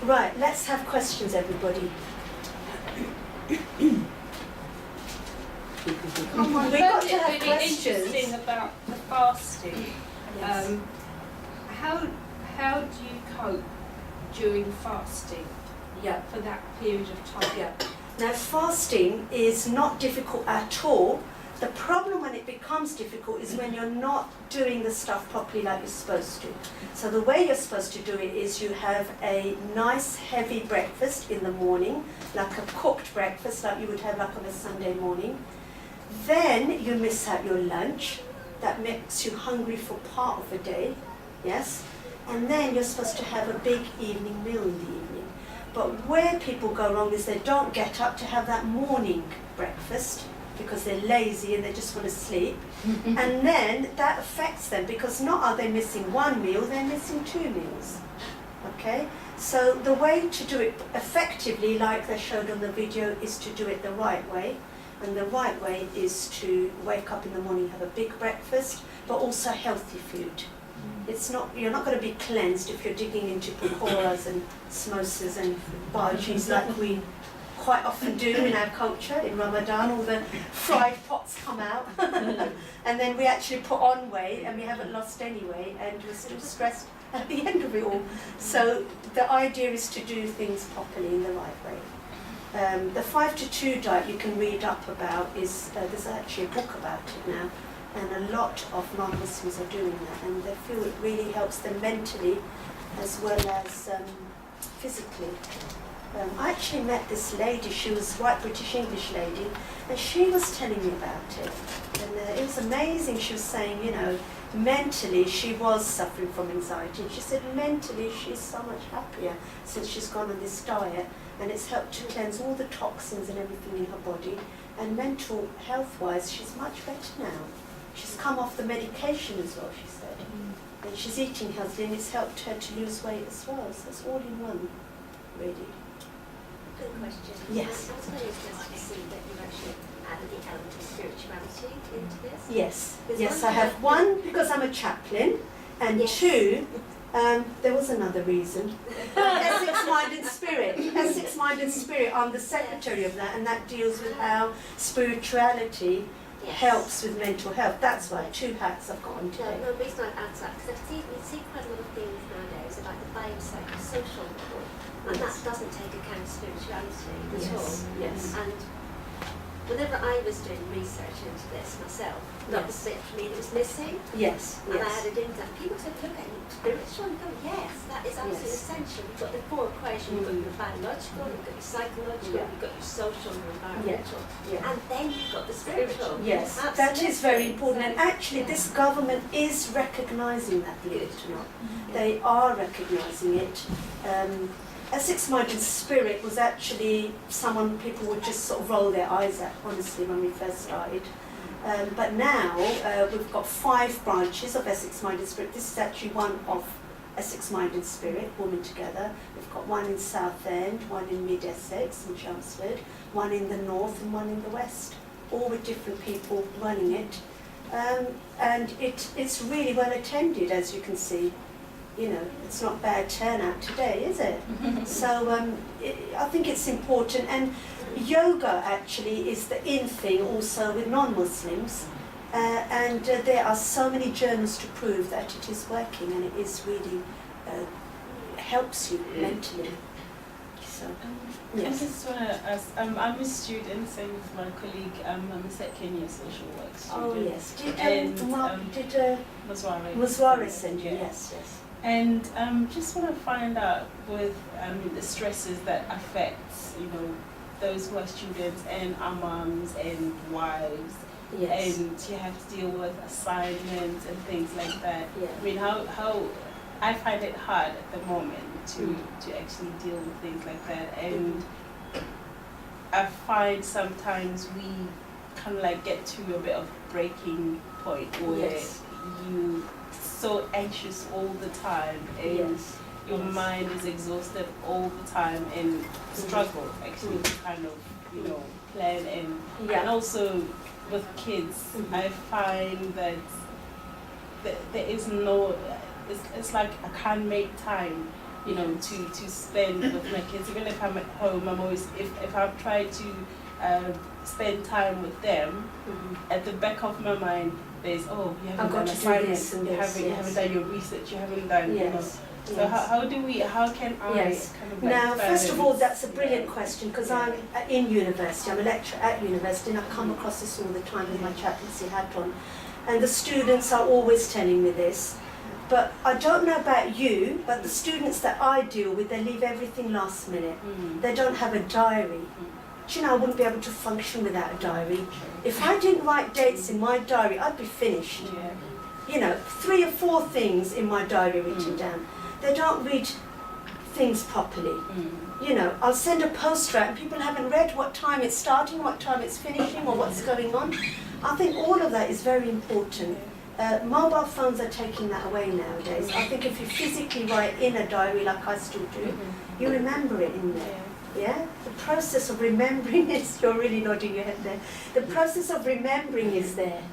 Right, let's have questions, everybody. Come on, we got to have really questions. interesting about the fasting. Yes. How do you cope during fasting Yeah. for that period of time? Yeah. Now, fasting is not difficult at all. The problem when it becomes difficult is when you're not doing the stuff properly like you're supposed to. So the way you're supposed to do it is you have a nice heavy breakfast in the morning, like a cooked breakfast like you would have like on a Sunday morning. Then you miss out your lunch. That makes you hungry for part of the day. Yes? And then you're supposed to have a big evening meal in the evening. But where people go wrong is they don't get up to have that morning breakfast because they're lazy and they just want to sleep. And then that affects them because not are they missing 1 meal, they're missing 2 meals. Okay? So the way to do it effectively, like they showed on the video, is to do it the right way. And the right way is to wake up in the morning, have a big breakfast, but also healthy food. It's not, you're not going to be cleansed if you're digging into pakoras and samosas and bhajis like we quite often do in our culture in Ramadan. All the fried pots come out and then we actually put on weight and we haven't lost any weight and we're still stressed at the end of it all. So the idea is to do things properly in the right way. The 5 to 2 diet you can read up about is, there's actually a book about it now. And a lot of non-Muslims are doing that, and they feel it really helps them mentally as well as physically. I actually met this lady, she was a white British English lady, and she was telling me about it. And it was amazing. She was saying, you know, mentally she was suffering from anxiety. And she said mentally she's so much happier since she's gone on this diet, and it's helped to cleanse all the toxins and everything in her body. And mental health-wise, she's much better now. She's come off the medication as well, she said. and she's eating healthy, and it's helped her to lose weight as well. So it's all in one, really. Good question. Yes. I was very interested to see that you actually added the element of spirituality into this. Yes, There's yes, one I have one because I'm a chaplain, and Yes. two, there was another reason. Essex Mind and Spirit. Essex Mind and Spirit, I'm the secretary of that, and that deals with how spirituality Yes. helps with mental health. That's why, two hats I've got on No, today. the reason I add that, because we see quite a lot of things nowadays about the biopsychosocial model, and that Yes. doesn't take account of spirituality at Yes, all. yes. And whenever I was doing research into this myself, that was the bit for me that was missing, Yes, and I yes. added into that. People said, look, are you spiritual? You go, yes, that is absolutely Yes. essential. You've got the four equations, you've got your biological, you've got your psychological, Yeah. you've got your social and your environmental, Yeah. and then you've got the spiritual. Yes, that is Absolutely. very important, and actually Yeah. this government is recognising that, believe it or not. They are recognising it. Essex Mind and Spirit was actually someone people would just sort of roll their eyes at, honestly, when we first started. But now we've got 5 branches of Essex Mind and Spirit. This is actually one of Essex Mind and Spirit, Women Together. We've got one in Southend, one in Mid-Essex in Chelmsford, one in the north and one in the west, all with different people running it. And it's really well attended, as you can see. You know, it's not bad turnout today, is it? So I think it's important, and yoga actually is the in thing also with non-Muslims, and there are so many journals to prove that it is working, and it is really helps you mentally. So, I yes. just want to ask, I'm a student, same with my colleague, I'm a second year social work student. Oh yes. Did And, Muswara send you? Yeah. Yes, yes. And just want to find out with the stresses that affect, those who are students and our moms and wives, Yes. and you have to deal with assignments and things like that. Yeah. I mean, how I find it hard at the moment to actually deal with things like that, and I find sometimes we kind of like get to a bit of breaking point where Yes. you so anxious all the time and Yes. your Yes. mind is exhausted all the time and struggle actually to kind of plan and Yeah. also with kids Mhm. I find that there is no it's like I can't make time to spend with my kids. Even if I'm at home, I'm always if I've tried to spend time with them, Mhm. at the back of my mind there's you I've haven't got done to do assignments, this and you this, haven't yes. done your research, you haven't done Yes. So Yes. how can I Yes. kind of like Now, first of all, balance, that's a brilliant question, because I'm in university, I'm a lecturer at university, and I come across this all the time with my chaplaincy hat on. And the students are always telling me this. But I don't know about you, but the students that I deal with, they leave everything last minute. They don't have a diary. Do you know, I wouldn't be able to function without a diary. If I didn't write dates in my diary, I'd be finished. Yeah. 3 or 4 things in my diary written down. They don't read things properly. I'll send a poster out and people haven't read what time it's starting, what time it's finishing, or what's going on. I think all of that is very important. Mobile phones are taking that away nowadays. I think if you physically write in a diary like I still do, you remember it in there. Yeah? The process of remembering is, you're really nodding your head there. The process of remembering is there.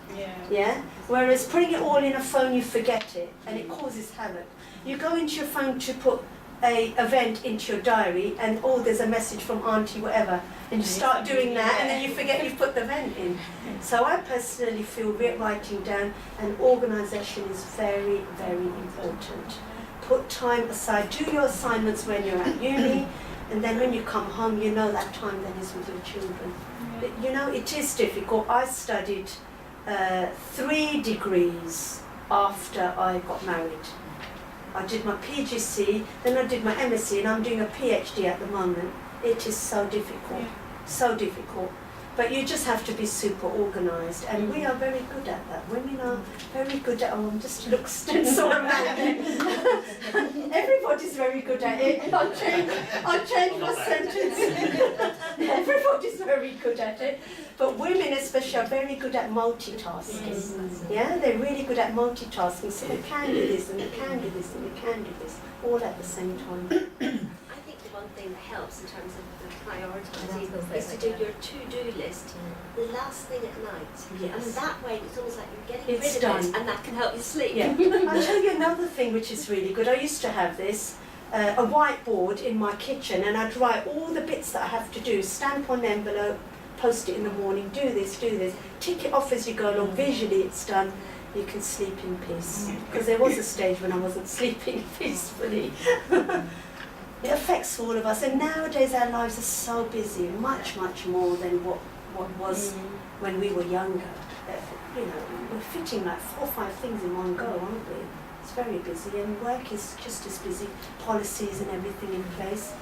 Yeah? Whereas putting it all in a phone, you forget it, and it causes havoc. You go into your phone to put a event into your diary, and there's a message from auntie, whatever, and you start doing that, and then you forget you've put the event in. So I personally feel writing down and organisation is very, very important. Put time aside, do your assignments when you're at uni, and then when you come home, that time then is with your children. But, it is difficult. I studied 3 degrees after I got married. I did my PGC, then I did my MSc, and I'm doing a PhD at the moment. It is so difficult, so difficult. But you just have to be super organised, and we are very good at that. Women are very good at, I'm just look so around there. Everybody's very good at it. I'll change my sentence. Everybody's very good at it. But women especially are very good at multitasking. Yeah, they're really good at multitasking. So they can do this and they can do this and they can do this all at the same time. I think the one thing that helps in terms of prioritising is to do your to-do list the last thing at night. Yes. And that way it's almost like you're getting It's rid of done. it, and that can help you sleep. Yeah. I'll tell you another thing which is really good. I used to have this, a whiteboard in my kitchen, and I'd write all the bits that I have to do, stamp on an envelope, post it in the morning, do this, tick it off as you go along, visually it's done, you can sleep in peace. Because there was a stage when I wasn't sleeping peacefully. It affects all of us, and nowadays our lives are so busy, much, much more than what was when we were younger. You know, we're fitting like 4 or 5 things in one go, aren't we? It's very busy, and work is just as busy, policies and everything in place.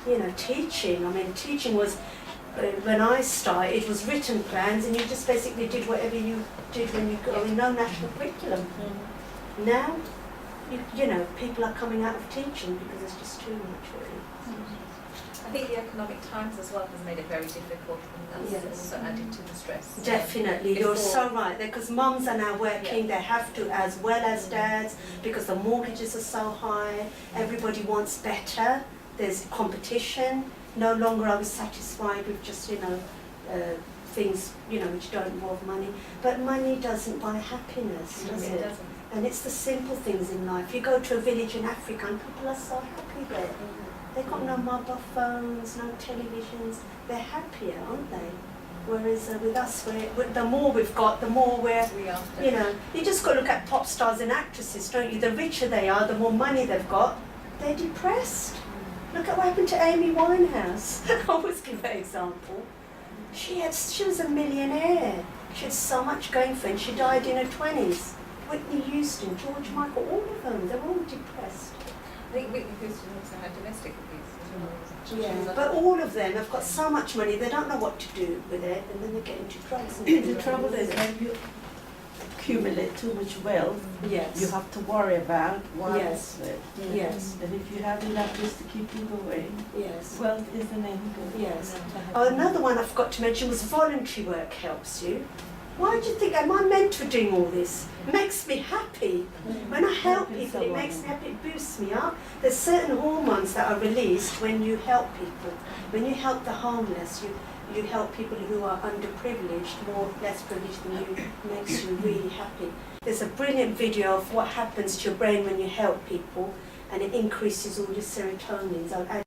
You know, teaching, I mean, teaching was, when I started, it was written plans, and you just basically did whatever you did when you go, no national curriculum. Now, you know, people are coming out of teaching because it's just too much, really. I think the economic times as well has made it very difficult, and that's also added to the stress. Definitely, you're so right, because mums are now working, they have to as well as dads, because the mortgages are so high, everybody wants better, there's competition, no longer are we satisfied with just, you know, things, you know, which don't involve money, but money doesn't buy happiness, does it? Doesn't. And it's the simple things in life. You go to a village in Africa and people are so happy there. They've got no mobile phones, no televisions. They're happier, aren't they? Whereas with us, the more we've got, the more you know, you just got to look at pop stars and actresses, don't you? The richer they are, the more money they've got, they're depressed. Look at what happened to Amy Winehouse. I always give that example. She was a millionaire. She had so much going for her, and she died in her 20s. Whitney Houston, George Michael, all of them, they're all depressed. I think Whitney Houston also had domestic abuse as well. Yeah, but all of them have got so much money, they don't know what to do with it, and then they get into drugs. And The trouble is when you accumulate too much wealth, yes, you have to worry about what's Yes. it. yes, And if you have enough just to keep you going, yes, wealth isn't any good. yes. Oh, another one I forgot to mention was voluntary work helps you. Why do you think, am I meant for doing all this? It makes me happy. When I help people, it makes me happy, it boosts me up. There's certain hormones that are released when you help people. When you help the homeless, you help people who are underprivileged, more less privileged than you, it makes you really happy. There's a brilliant video of what happens to your brain when you help people, and it increases all your serotonins. I'll add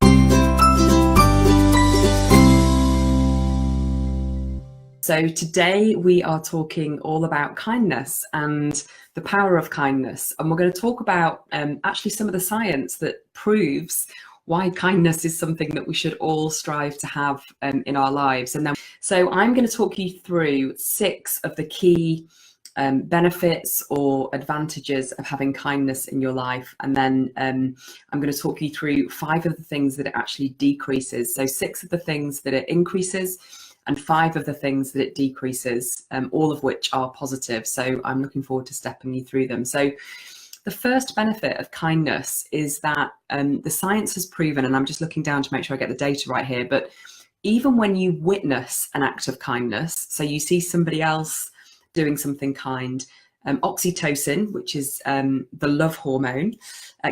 So today we are talking all about kindness and the power of kindness, and we're going to talk about actually some of the science that proves why kindness is something that we should all strive to have in our lives. And then, so I'm going to talk you through 6 of the key benefits or advantages of having kindness in your life, and then I'm going to talk you through 5 of the things that it actually decreases. So 6 of the things that it increases, and 5 of the things that it decreases, all of which are positive. So I'm looking forward to stepping you through them. So the first benefit of kindness is that the science has proven, and I'm just looking down to make sure I get the data right here, but even when you witness an act of kindness, so you see somebody else doing something kind, oxytocin, which is the love hormone,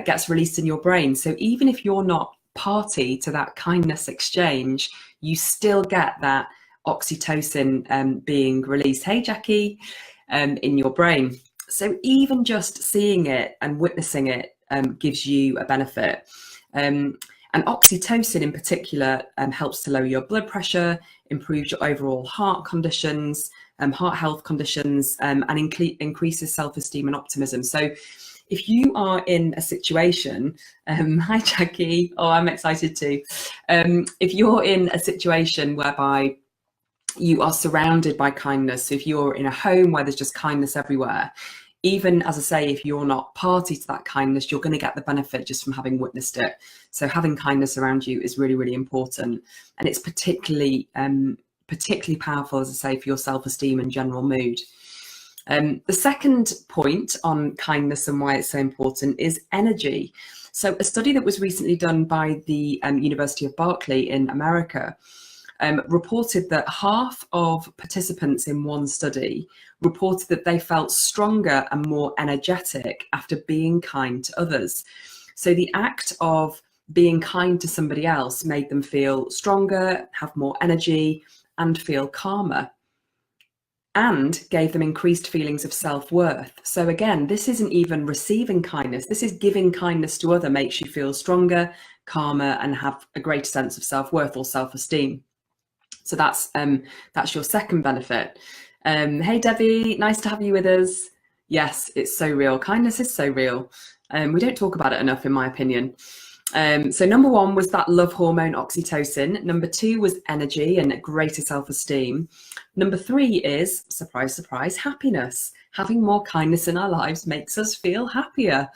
gets released in your brain. So even if you're not party to that kindness exchange, you still get that oxytocin being released, hey Jackie, in your brain. So even just seeing it and witnessing it gives you a benefit. And oxytocin in particular helps to lower your blood pressure, improves your overall heart conditions, heart health conditions, and increases self-esteem and optimism. So if you are in a situation, hi Jackie, oh I'm excited too. If you're in a situation whereby you are surrounded by kindness, so if you're in a home where there's just kindness everywhere, even, as I say, if you're not party to that kindness, you're going to get the benefit just from having witnessed it. So having kindness around you is really, really important. And it's particularly powerful, as I say, for your self-esteem and general mood. The second point on kindness and why it's so important is energy. So a study that was recently done by the University of Berkeley in America reported that half of participants in one study reported that they felt stronger and more energetic after being kind to others. So the act of being kind to somebody else made them feel stronger, have more energy, and feel calmer, and gave them increased feelings of self-worth. So again, this isn't even receiving kindness. This is giving kindness to other makes you feel stronger, calmer, and have a greater sense of self-worth or self-esteem. So that's your second benefit. Hey Debbie, nice to have you with us. Yes, it's so real. Kindness is so real. We don't talk about it enough, in my opinion. So number one was that love hormone oxytocin. Number two was energy and greater self-esteem. Number three is, surprise, surprise, happiness. Having more kindness in our lives makes us feel happier.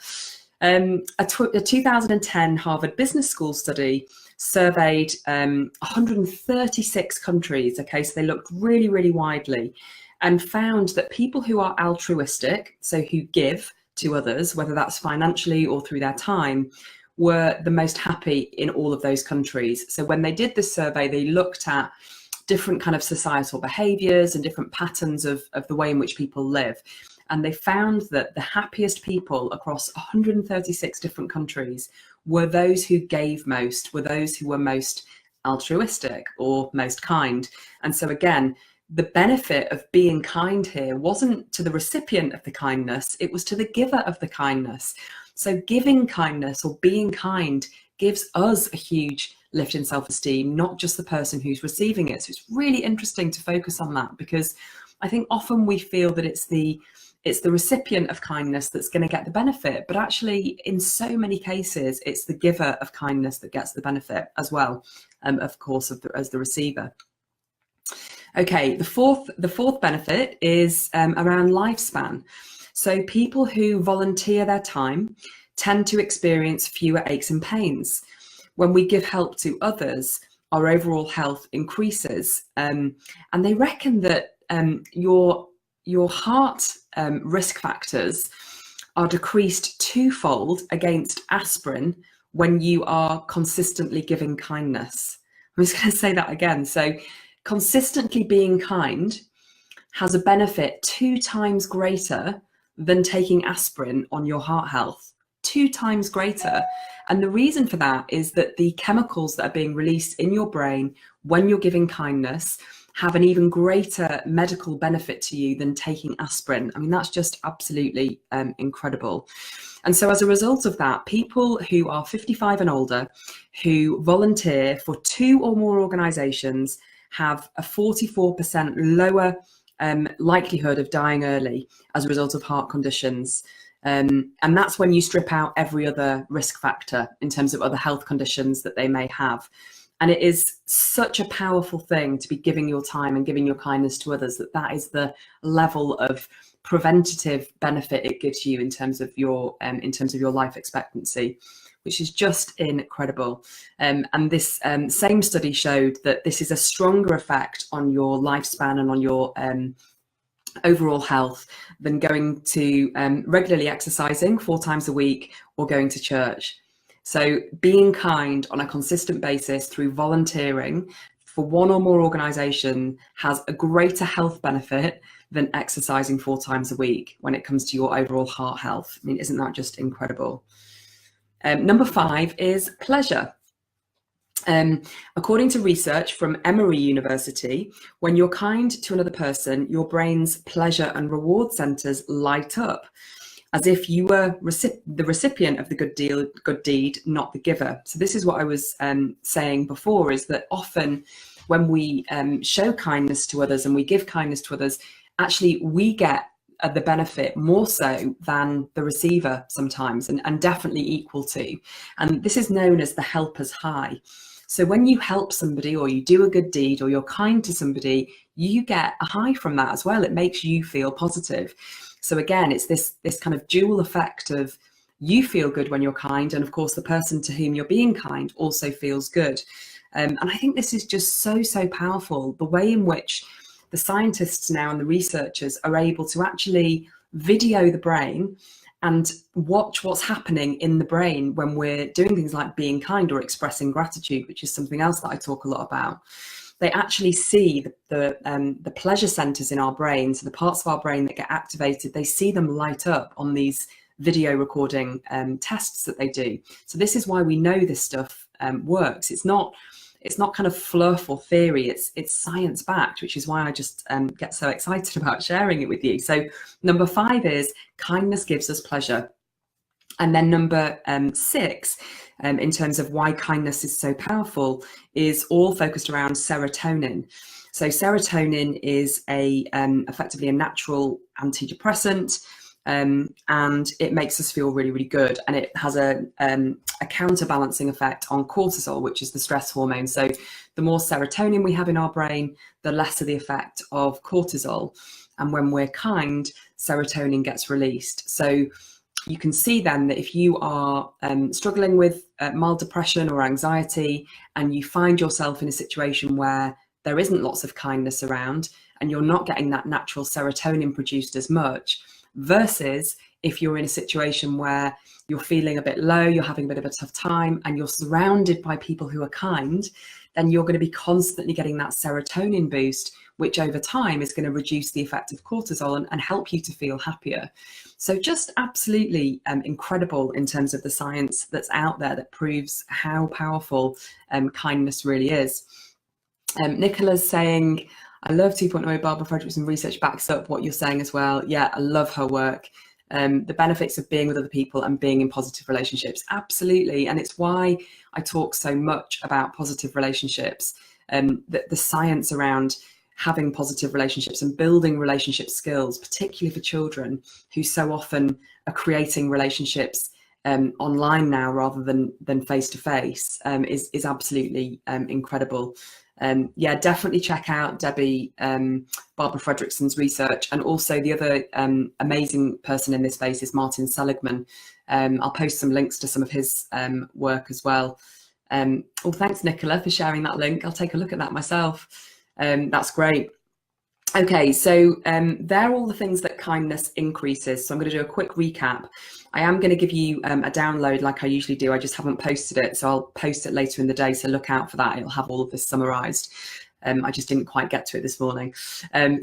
A 2010 Harvard Business School study surveyed 136 countries. Okay, so they looked really, really widely and found that people who are altruistic, so who give to others, whether that's financially or through their time, were the most happy in all of those countries. So when they did this survey, they looked at different kind of societal behaviors and different patterns of the way in which people live. And they found that the happiest people across 136 different countries were those who gave most, were those who were most altruistic or most kind. And so again, the benefit of being kind here wasn't to the recipient of the kindness, it was to the giver of the kindness. So giving kindness or being kind gives us a huge lift in self-esteem, not just the person who's receiving it. So it's really interesting to focus on that, because I think often we feel that it's the recipient of kindness that's going to get the benefit, but actually in so many cases it's the giver of kindness that gets the benefit as well, of course, as the receiver. Okay, the fourth benefit is around lifespan. So people who volunteer their time tend to experience fewer aches and pains. When we give help to others, our overall health increases. And they reckon that your heart risk factors are decreased twofold against aspirin when you are consistently giving kindness. I'm just going to say that again. So consistently being kind has a benefit 2 times greater than taking aspirin on your heart health, 2 times greater. And the reason for that is that the chemicals that are being released in your brain when you're giving kindness have an even greater medical benefit to you than taking aspirin. I mean, that's just absolutely incredible. And so as a result of that, people who are 55 and older who volunteer for 2 or more organizations have a 44% lower likelihood of dying early as a result of heart conditions. And that's when you strip out every other risk factor in terms of other health conditions that they may have. And it is such a powerful thing to be giving your time and giving your kindness to others, that is the level of preventative benefit it gives you in terms of your life expectancy, which is just incredible. And this same study showed that this is a stronger effect on your lifespan and on your overall health than going to regularly exercising 4 times a week or going to church. So being kind on a consistent basis through volunteering for 1 or more organisation has a greater health benefit than exercising 4 times a week when it comes to your overall heart health. I mean, isn't that just incredible? Number 5 is pleasure. According to research from Emory University, when you're kind to another person, your brain's pleasure and reward centres light up, as if you were the recipient of the good deed, not the giver. So this is what I was saying before, is that often when we show kindness to others and we give kindness to others, actually we get the benefit more so than the receiver sometimes, and definitely equal to. And this is known as the helper's high. So when you help somebody or you do a good deed or you're kind to somebody, you get a high from that as well. It makes you feel positive. So again, it's this kind of dual effect of you feel good when you're kind, and of course the person to whom you're being kind also feels good. And I think this is just so powerful, the way in which the scientists now and the researchers are able to actually video the brain and watch what's happening in the brain when we're doing things like being kind or expressing gratitude, which is something else that I talk a lot about. they actually see the pleasure centers in our brain, so the parts of our brain that get activated, they see them light up on these video recording tests that they do. So this is why we know this stuff works. It's not kind of fluff or theory, it's science backed, which is why I just get so excited about sharing it with you. So number 5 is kindness gives us pleasure. And then number 6, in terms of why kindness is so powerful, is all focused around serotonin. So serotonin is effectively a natural antidepressant, and it makes us feel really, really good. And it has a counterbalancing effect on cortisol, which is the stress hormone. So the more serotonin we have in our brain, the lesser the effect of cortisol. And when we're kind, serotonin gets released. So you can see then that if you are struggling with mild depression or anxiety, and you find yourself in a situation where there isn't lots of kindness around, and you're not getting that natural serotonin produced as much, versus if you're in a situation where you're feeling a bit low, you're having a bit of a tough time, and you're surrounded by people who are kind, then you're going to be constantly getting that serotonin boost, which over time is going to reduce the effect of cortisol and help you to feel happier. So just absolutely incredible in terms of the science that's out there that proves how powerful kindness really is. Nicola's saying, I love 2.0, Barbara Fredrickson research backs up what you're saying as well. Yeah, I love her work. The benefits of being with other people and being in positive relationships. Absolutely. And it's why I talk so much about positive relationships, the science around having positive relationships and building relationship skills, particularly for children who so often are creating relationships online now rather than face to face, is absolutely incredible. Yeah, definitely check out Debbie, Barbara Fredrickson's research, and also the other amazing person in this space is Martin Seligman. I'll post some links to some of his work as well. Well, thanks, Nicola, for sharing that link. I'll take a look at that myself. That's great. Okay, so they're all the things that kindness increases. So I'm going to do a quick recap. I am going to give you a download like I usually do. I just haven't posted it, so I'll post it later in the day. So look out for that. It'll have all of this summarized. I just didn't quite get to it this morning.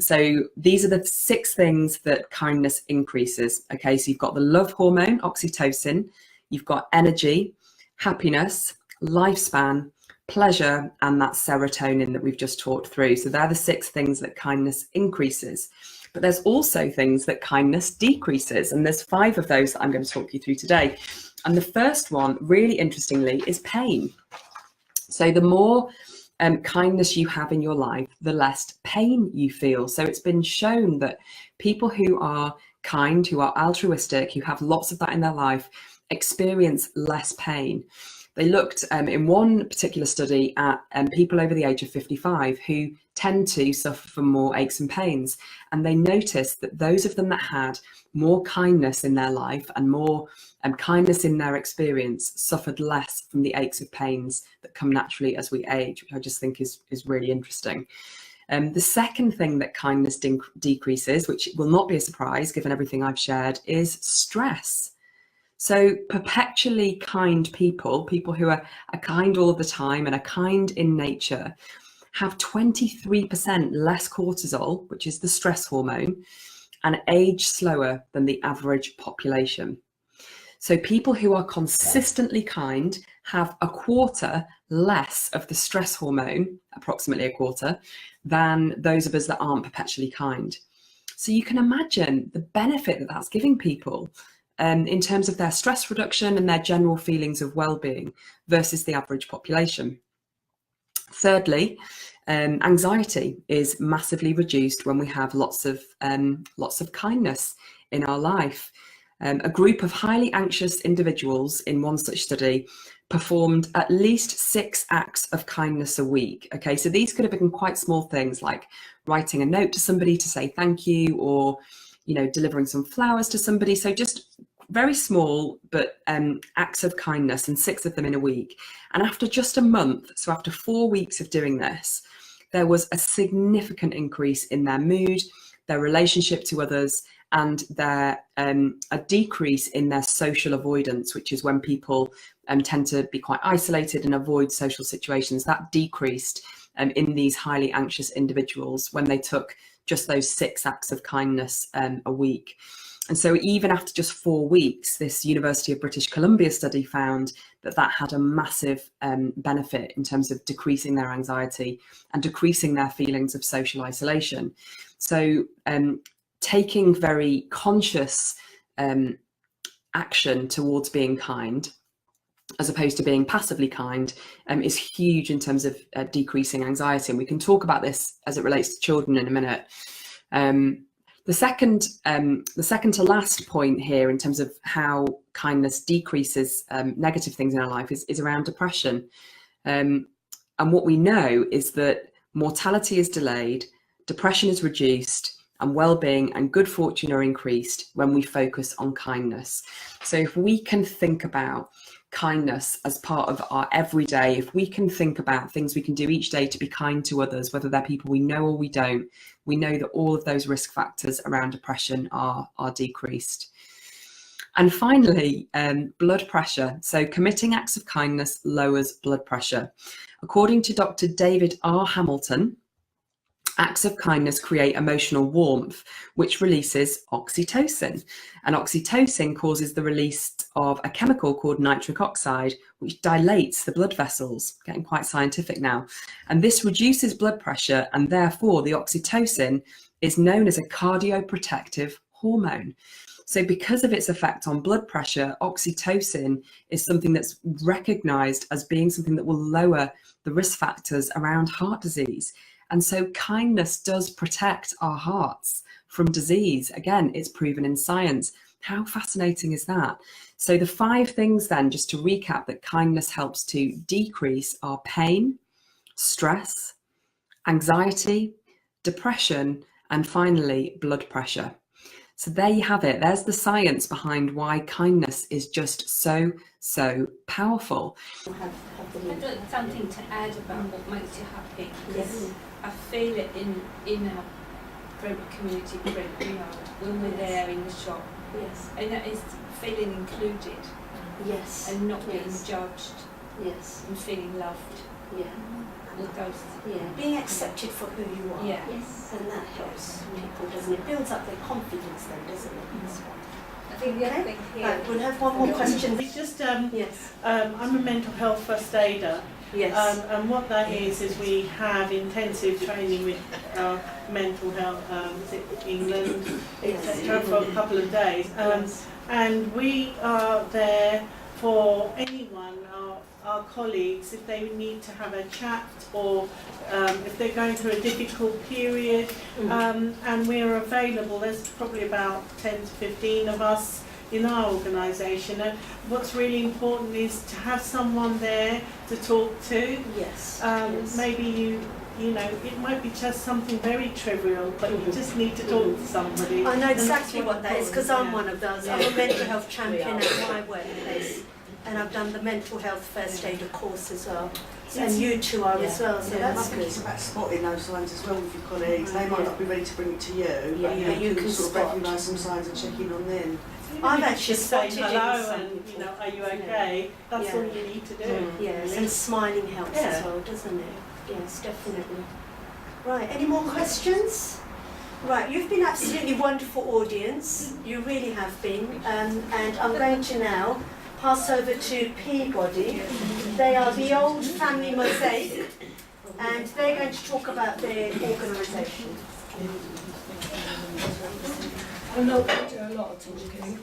So these are the 6 things that kindness increases. Okay, so you've got the love hormone, oxytocin. You've got energy, happiness, lifespan, pleasure, and that serotonin that we've just talked through. So they're the 6 things that kindness increases. But there's also things that kindness decreases, and there's 5 of those that I'm going to talk you through today. And the first one, really interestingly, is pain. So the more kindness you have in your life, the less pain you feel. So it's been shown that people who are kind, who are altruistic, who have lots of that in their life, experience less pain. They looked in one particular study at people over the age of 55 who tend to suffer from more aches and pains. And they noticed that those of them that had more kindness in their life and more kindness in their experience suffered less from the aches and pains that come naturally as we age, which I just think is really interesting. The second thing that kindness decreases, which will not be a surprise given everything I've shared, is stress. So perpetually kind people who are kind all of the time and are kind in nature, have 23% less cortisol, which is the stress hormone, and age slower than the average population. So people who are consistently kind have a quarter less of the stress hormone, approximately a quarter, than those of us that aren't perpetually kind. So you can imagine the benefit that that's giving people in terms of their stress reduction and their general feelings of well-being versus the average population. Thirdly, anxiety is massively reduced when we have lots of kindness in our life. A group of highly anxious individuals in one such study performed at least 6 acts of kindness a week. Okay, so these could have been quite small things like writing a note to somebody to say thank you, or delivering some flowers to somebody. So just very small but acts of kindness, and 6 of them in a week. And after just a month, so after 4 weeks of doing this, there was a significant increase in their mood, their relationship to others, and a decrease in their social avoidance, which is when people tend to be quite isolated and avoid social situations. That decreased in these highly anxious individuals when they took just those 6 acts of kindness a week. And so even after just 4 weeks, this University of British Columbia study found that that had a massive benefit in terms of decreasing their anxiety and decreasing their feelings of social isolation. So taking very conscious action towards being kind, as opposed to being passively kind, is huge in terms of decreasing anxiety. And we can talk about this as it relates to children in a minute. The second to last point here in terms of how kindness decreases negative things in our life is around depression. And what we know is that mortality is delayed, depression is reduced, and well-being and good fortune are increased when we focus on kindness. So if we can think about kindness as part of our everyday, if we can think about things we can do each day to be kind to others, whether they're people we know or we don't, we know that all of those risk factors around depression are decreased. And finally, blood pressure. So committing acts of kindness lowers blood pressure. According to Dr. David R. Hamilton, acts of kindness create emotional warmth, which releases oxytocin. And oxytocin causes the release of a chemical called nitric oxide, which dilates the blood vessels, getting quite scientific now. And this reduces blood pressure, and therefore the oxytocin is known as a cardioprotective hormone. So because of its effect on blood pressure, oxytocin is something that's recognized as being something that will lower the risk factors around heart disease. And so kindness does protect our hearts from disease. Again, it's proven in science. How fascinating is that? So the 5 things then, just to recap, that kindness helps to decrease are pain, stress, anxiety, depression, and finally, blood pressure. So there you have it. There's the science behind why kindness is just so powerful. I've got something to add about what makes you happy. Yes. I feel it in our community print, when we're there in the shop. Yes. And that is feeling included. Yes. And not being judged. Yes. And feeling loved. Yeah. All those. Yeah. Being accepted for who you are. Yeah. Yes. And that helps people, doesn't it? Builds up their confidence then, doesn't it? I think the other thing here. Right, we'll have one more question. It's just, Yes. I'm a mental health first aider. Yes. And what that is we have intensive training with mental health, England, etc., for a couple of days. And we are there for anyone, our colleagues, if they need to have a chat or if they're going through a difficult period, and we're available. There's probably about 10 to 15 of us in our organisation, and what's really important is to have someone there to talk to. Yes. Maybe you know, it might be just something very trivial, but you just need to talk to somebody. I know And exactly that's what that is, because I'm one of those. I'm a mental health champion We at my workplace, and I've done the mental health first aider course as well. And you two are as well, so that's I think good. it's about spotting those signs as well with your colleagues. They might not be ready to bring it to you, but Yeah, you can sort of spot. recognise some signs and check in on them. I've actually just say spotted hello in some and, people. are you okay? That's Yeah. all you need to do. Yes, and smiling helps as Yeah. well, doesn't it? Yes, definitely. Right, any more questions? Right, you've been absolutely wonderful audience. You really have been. And I'm going to now pass over to Peabody. They are the old family mosaic, and they're going to talk about their organisation. I'm not going to do a lot of talking.